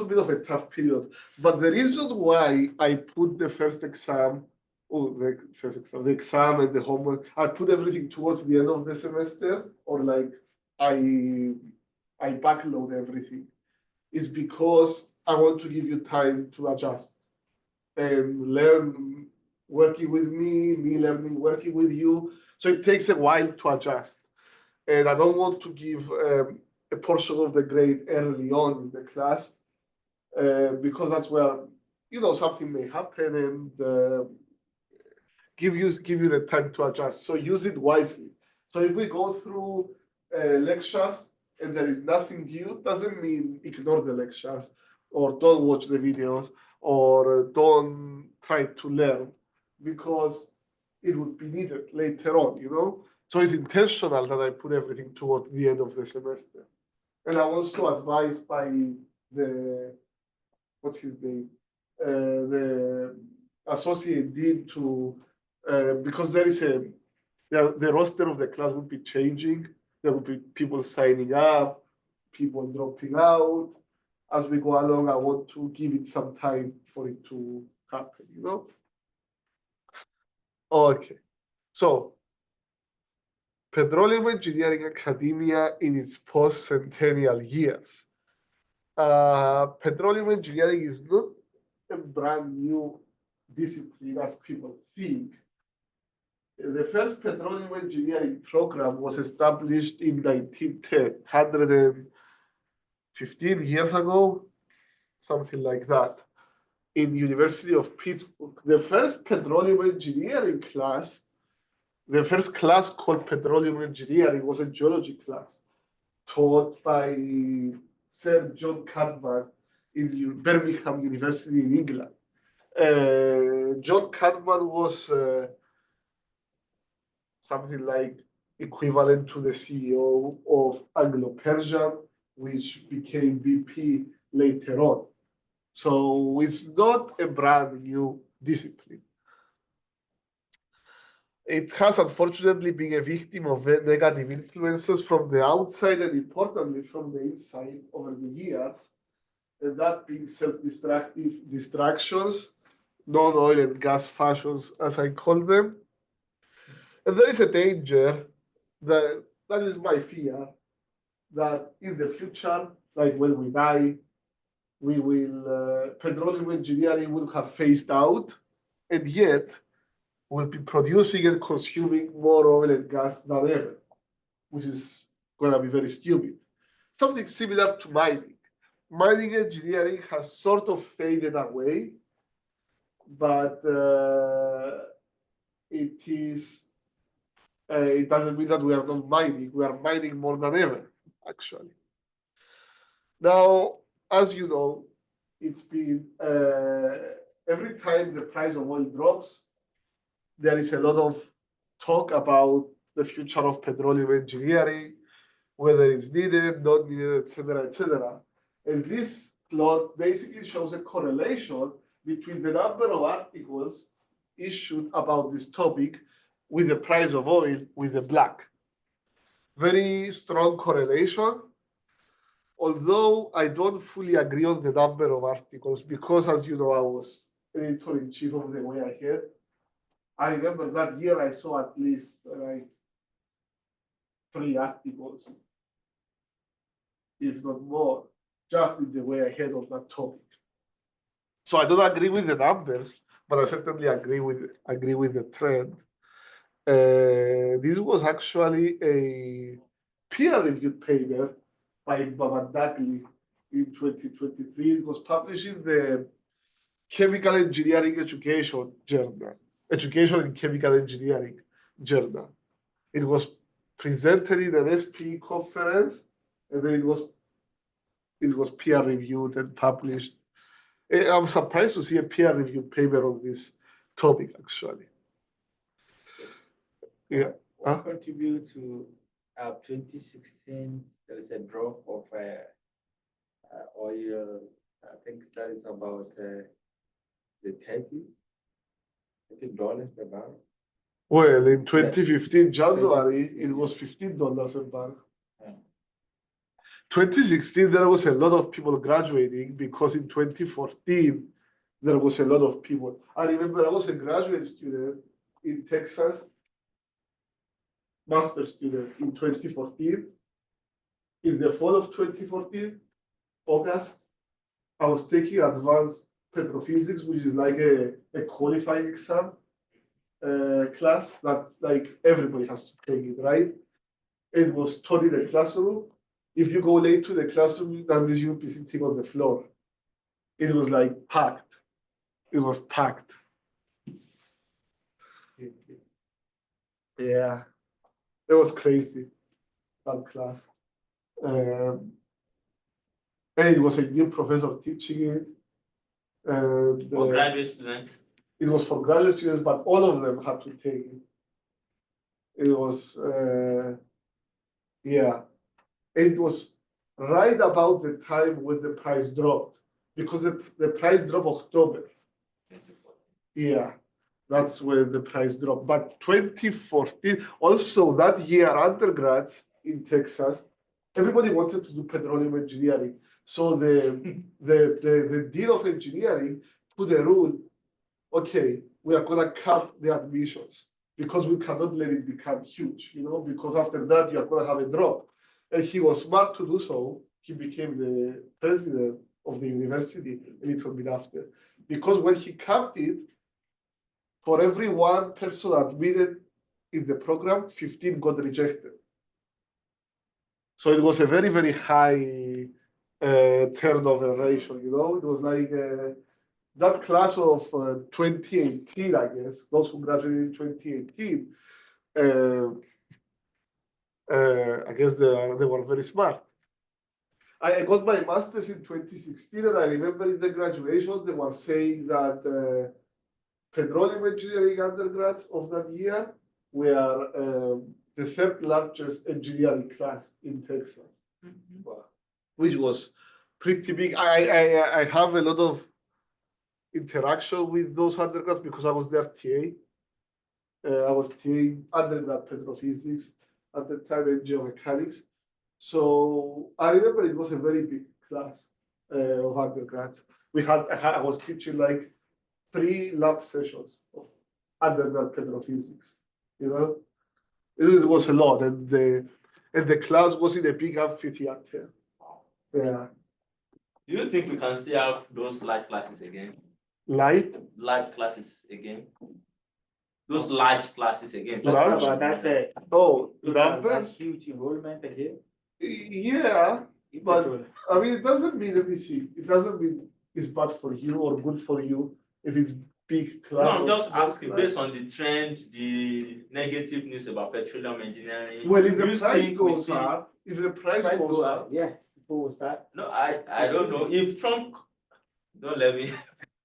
bit of a tough period. But the reason why I put the first exam, the exam and the homework, I put everything towards the end of the semester, or like I backload everything, is because I want to give you time to adjust and learn working with me learning working with you. So it takes a while to adjust. And I don't want to give a portion of the grade early on in the class because that's where something may happen and give you the time to adjust. So use it wisely. So if we go through lectures and there is nothing due, doesn't mean ignore the lectures or don't watch the videos or don't try to learn, because it would be needed later on. So it's intentional that I put everything towards the end of the semester. And I'm also advised by what's his name? The associate dean to, because the roster of the class will be changing. There will be people signing up, people dropping out. As we go along, I want to give it some time for it to happen. Okay, so petroleum engineering academia in its post-centennial years. Petroleum engineering is not a brand new discipline as people think. The first petroleum engineering program was established in 1910, 115 years ago, something like that, in the University of Pittsburgh. The first petroleum engineering class, the first class called petroleum engineering, was a geology class taught by Sir John Cadman in Birmingham University in England. John Cadman was something like equivalent to the CEO of Anglo-Persian, which became BP later on. So it's not a brand new discipline. It has unfortunately been a victim of negative influences from the outside and importantly from the inside over the years, and that being self-destructive distractions, non-oil and gas fashions, as I call them. And there is a danger that is my fear, that in the future, like when we die, we will petroleum engineering will have phased out, and yet will be producing and consuming more oil and gas than ever, which is going to be very stupid. Something similar to mining. Mining engineering has sort of faded away, but it doesn't mean that we are not mining. We are mining more than ever, actually. Now, as you know, it's been every time the price of oil drops, there is a lot of talk about the future of petroleum engineering, whether it's needed, not needed, etc., etc. And this plot basically shows a correlation between the number of articles issued about this topic with the price of oil with the black. Very strong correlation, although I don't fully agree on the number of articles because, as you know, I was editor-in-chief of the Way Ahead. I remember that year I saw at least like 3 articles, if not more, just in the Way Ahead of that topic. So I don't agree with the numbers, but I certainly agree with the trend. This was actually a peer-reviewed paper by Babadakli in 2023. It was published in the Chemical Engineering Education Journal, Education in Chemical Engineering Journal. It was presented in an SPE conference, and then it was peer-reviewed and published I'm surprised to see a peer-reviewed paper on this topic, actually. Yeah. What contribute to 2016? There is a drop of oil. I think that is about the $30 per barrel. Well, in 2015 January, it was $15 a barrel. Yeah. 2016, there was a lot of people graduating because in 2014, there was a lot of people. I remember I was a graduate student in Texas, master student in 2014. In the fall of 2014, August, I was taking advanced petrophysics, which is like a qualifying exam class that's like everybody has to take it, right? It was taught in the classroom. If you go late to the classroom, that means you'll be sitting on the floor. It was like packed. It was packed. Yeah, it was crazy, that class. And it was a new professor teaching it. And For graduate students. it was for graduate students, but all of them had to take it. It was, yeah, it was right about the time when the price dropped, because the price dropped October. Yeah, that's when the price dropped. But 2014, also that year, undergrads in Texas, everybody wanted to do petroleum engineering. So the dean of engineering put a rule, okay, we are gonna cap the admissions because we cannot let it become huge, because after that you are gonna have a drop. And he was smart to do so. He became the president of the university a little bit after. Because when he capped it, for every one person admitted in the program, 15 got rejected. So it was a very, very high turnover ratio, It was like that class of 2018, I guess, those who graduated in 2018, I guess they were very smart. I got my master's in 2016, and I remember in the graduation, they were saying that petroleum engineering undergrads of that year were the third largest engineering class in Texas, which was pretty big. I have a lot of interaction with those undergrads because I was their TA. I was TA undergrad petrophysics at the time in geomechanics. So I remember it was a very big class of undergrads. I was teaching like 3 lab sessions of undergrad petrophysics. It was a lot, and the class was in a big amphitheater. Yeah. Do you think we can still have those large classes again? Light. Large classes again? Those large classes again? Large? About that, Oh, that numbers? huge enrollment again. Yeah, but I mean, it doesn't mean anything. It doesn't mean it's bad for you or good for you if it's big class. No, I'm or just small asking class. based on the trend, the negative news about petroleum engineering. Well, if the you price think we goes see- up, if the price goes up, yeah, people will start. No, I don't know. If Trump, don't let me.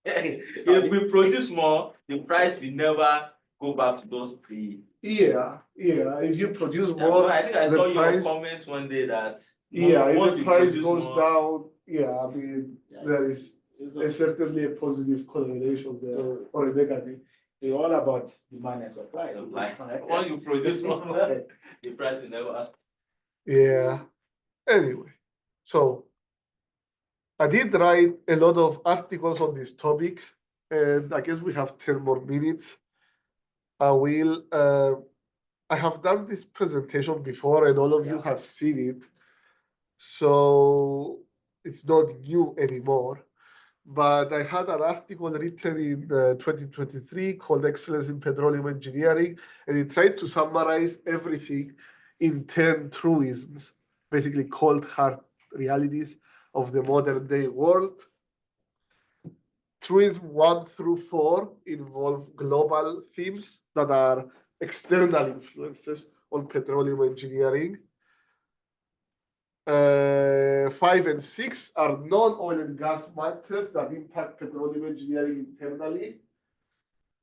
If we produce more, the price will never go back to those pre. yeah. If you produce Yeah, more, but I think I the saw your price- comment one day that yeah, once if we the price produce goes more, down, yeah, I mean, Yeah. there is certainly a positive correlation there, So- or a negative. It's all about demand and supply. once you produce more, the price will never. Yeah. Anyway, so I did write a lot of articles on this topic, and I guess we have 10 more minutes. I have done this presentation before, and all of you have seen it. So it's not new anymore. But I had an article written in 2023 called Excellence in Petroleum Engineering, and it tried to summarize everything in 10 truisms, basically cold hard realities of the modern day world. Truism 1 through 4 involve global themes that are external influences on petroleum engineering. 5 and 6 are non-oil and gas matters that impact petroleum engineering internally.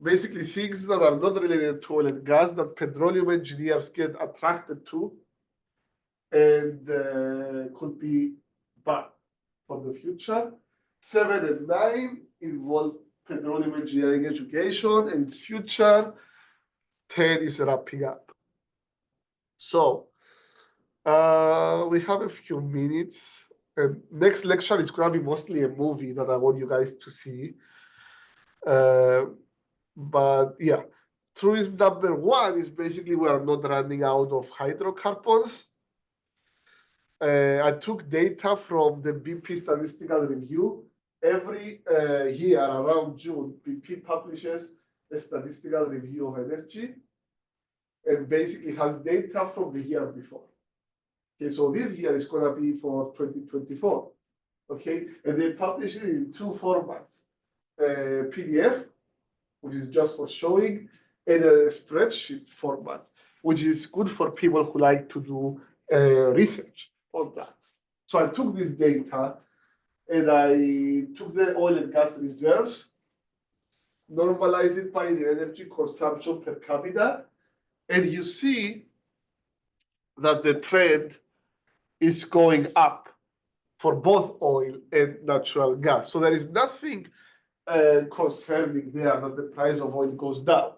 Basically, things that are not related to oil and gas that petroleum engineers get attracted to and could be bad for the future. 7 and 9 involve petroleum engineering education and future. 10 is wrapping up. So we have a few minutes. And next lecture is going to be mostly a movie that I want you guys to see. But yeah, truism number 1 is basically we are not running out of hydrocarbons. I took data from the BP statistical review. Every year around June, BP publishes a statistical review of energy and basically has data from the year before. Okay, so this year is going to be for 2024. Okay, and they publish it in 2 formats: PDF, which is just for showing, and a spreadsheet format, which is good for people who like to do research on that. So I took this data and I took the oil and gas reserves, normalized it by the energy consumption per capita, and you see that the trend is going up for both oil and natural gas. So there is nothing concerning there that the price of oil goes down.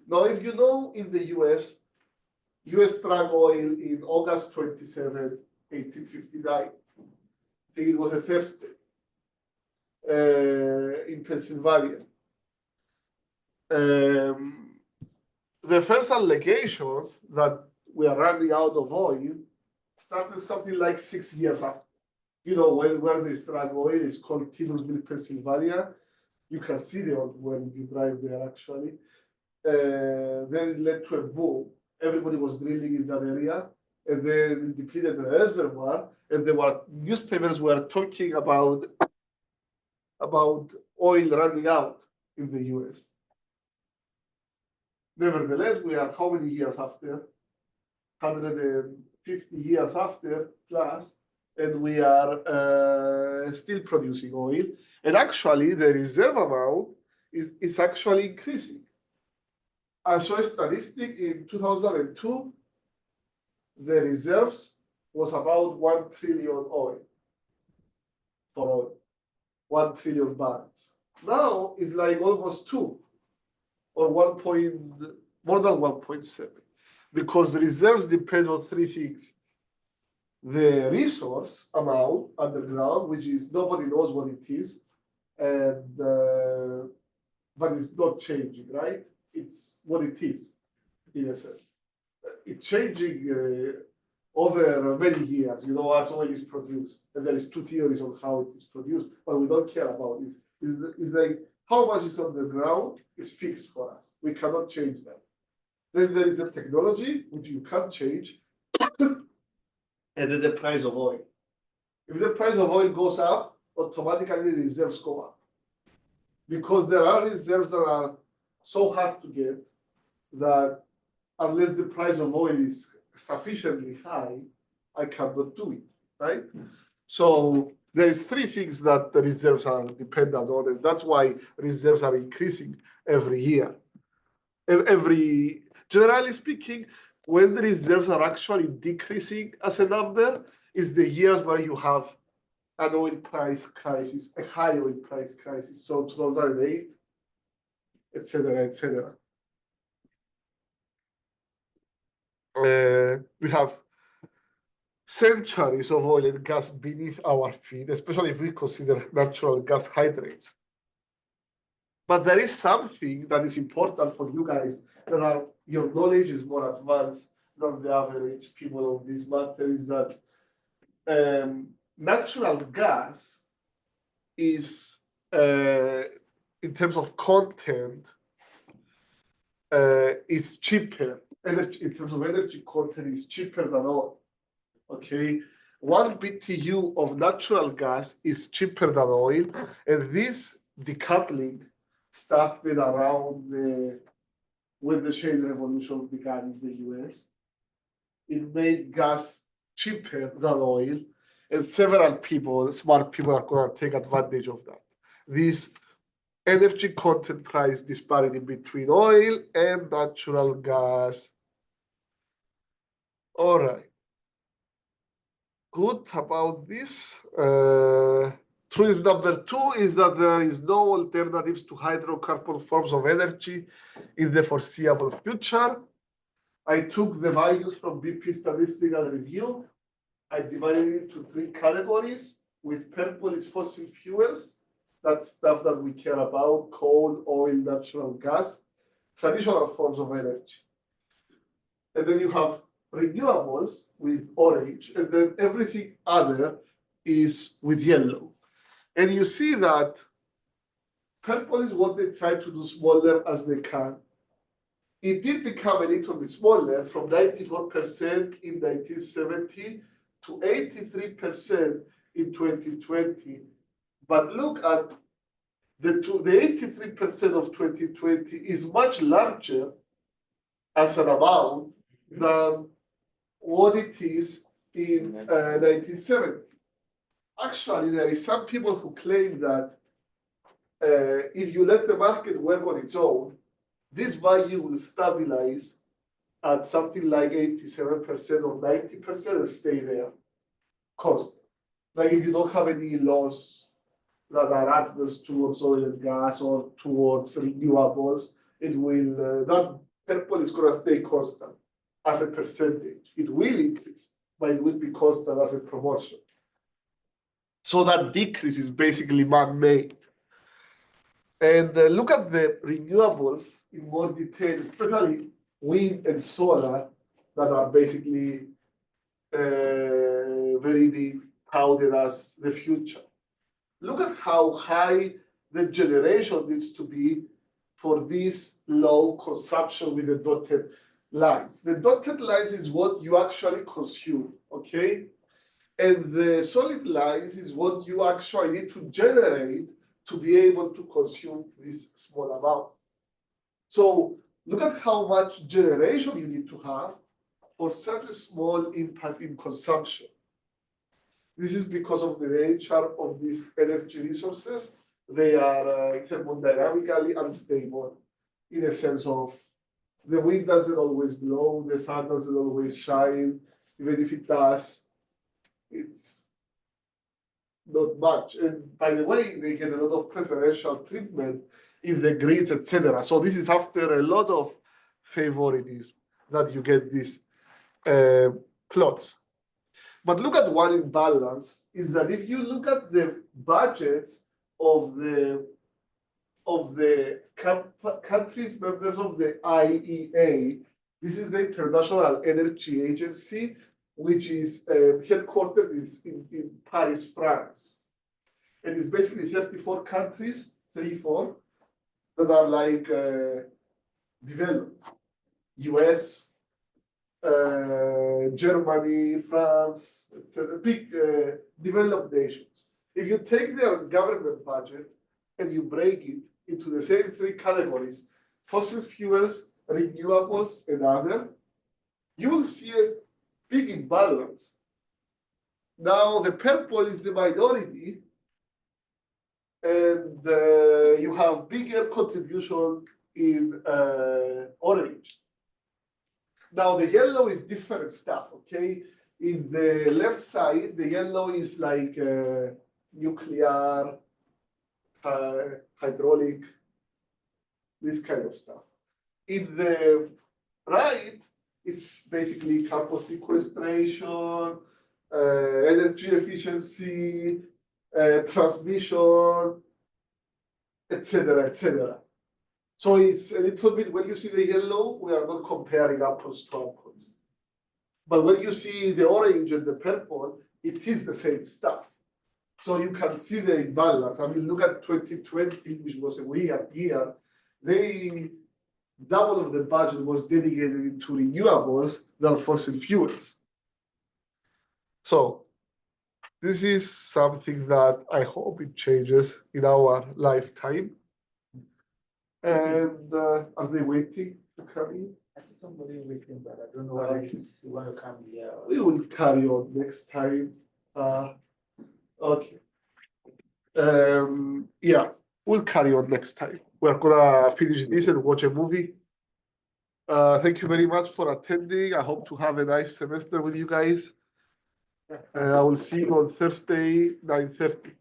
Now, if you know, in the US struck oil in August 27, 1859. I think it was a Thursday in Pennsylvania. The first allegations that we are running out of oil started something like 6 years after. You know, where they struck oil is called Titusville, Pennsylvania. You can see the old when you drive there, actually. Then it led to a boom. Everybody was drilling in that area, and then it depleted the reservoir, and newspapers were talking about oil running out in the US. Nevertheless, we are how many years after? 150 years after plus, and we are still producing oil. And actually, the reserve amount is actually increasing. I saw a statistic in 2002, the reserves was about 1 trillion oil for oil, 1 trillion barrels. Now it's like almost 2 or more than 1.7, because the reserves depend on 3 things. The resource amount underground, which is nobody knows what it is, and but it's not changing, right? It's what it is, in a sense. It's changing over many years, you know, as oil is produced. And there is 2 theories on how it is produced, but we don't care about this. It's like how much is on the ground is fixed for us. We cannot change that. Then there is the technology, which you can't change, and then the price of oil. If the price of oil goes up, automatically the reserves go up. Because there are reserves that are so hard to get that unless the price of oil is sufficiently high, I cannot do it, right? So there is 3 things that the reserves are dependent on, and that's why reserves are increasing every year. Generally speaking, when the reserves are actually decreasing as a number, is the years where you have an oil price crisis, a high oil price crisis. So 2008, etc., etc. We have centuries of oil and gas beneath our feet, especially if we consider natural gas hydrates. But there is something that is important for you guys, that your knowledge is more advanced than the average people on this matter, is that natural gas is, in terms of content, is cheaper. In terms of energy content, is cheaper than oil. Okay, 1 BTU of natural gas is cheaper than oil, and this decoupling started around when the shale revolution began in the US. It made gas cheaper than oil, and several people, smart people, are going to take advantage of that. This energy content price disparity between oil and natural gas. All right. Good about this. Truth number two is that there is no alternatives to hydrocarbon forms of energy in the foreseeable future. I took the values from BP Statistical Review. I divided it into three categories. With purple is fossil fuels. That's stuff that we care about: coal, oil, natural gas, traditional forms of energy. And then you have renewables with orange, and then everything other is with yellow. And you see that purple is what they try to do smaller as they can. It did become a little bit smaller from 94% in 1970 to 83% in 2020. But look at the 83% of 2020 is much larger as an amount than what it is in 1970. Actually, there is some people who claim that if you let the market work on its own, this value will stabilize at something like 87% or 90% and stay there. Constant. Like if you don't have any laws that are adverse towards oil and gas or towards renewables, it will that purple is going to stay constant as a percentage. It will increase, but it will be constant as a proportion. So that decrease is basically man-made. And look at the renewables in more detail, especially wind and solar, that are basically very big, touted as the future. Look at how high the generation needs to be for this low consumption with the dotted lines. The dotted lines is what you actually consume, okay? And the solid lines is what you actually need to generate to be able to consume this small amount. So look at how much generation you need to have for such a small impact in consumption. This is because of the nature of these energy resources. They are thermodynamically unstable in a sense of the wind doesn't always blow, the sun doesn't always shine. Even if it does, it's not much. And by the way, they get a lot of preferential treatment in the grids, etc. So this is after a lot of favoritism that you get these plots. But look at one imbalance is that if you look at the budgets of the countries members of the IEA, this is the International Energy Agency, which is headquartered in Paris, France. And it's basically 34 countries, 34, that are like developed. US, Germany, France, etc. Big developed nations. If you take their government budget and you break it into the same three categories, fossil fuels, renewables, and other, you will see a big imbalance. Now, the purple is the minority, and you have bigger contribution in orange. Now, the yellow is different stuff, okay? In the left side, the yellow is like nuclear, hydraulic, this kind of stuff. In the right, it's basically carbon sequestration, energy efficiency, transmission, etc., etc. So it's a little bit, when you see the yellow, we are not comparing apples to apples. But when you see the orange and the purple, it is the same stuff. So you can see the imbalance. I mean, look at 2020, which was a weird year. Double of the budget was dedicated to renewables than fossil fuels. So this is something that I hope it changes in our lifetime. And are they waiting? come in. I see somebody waiting, but I don't know whether he's want to come here. or- We will carry on next time. Okay. Yeah, we'll carry on next time. We're gonna finish this and watch a movie. Thank you very much for attending. I hope to have a nice semester with you guys. I will see you on Thursday, 9:30.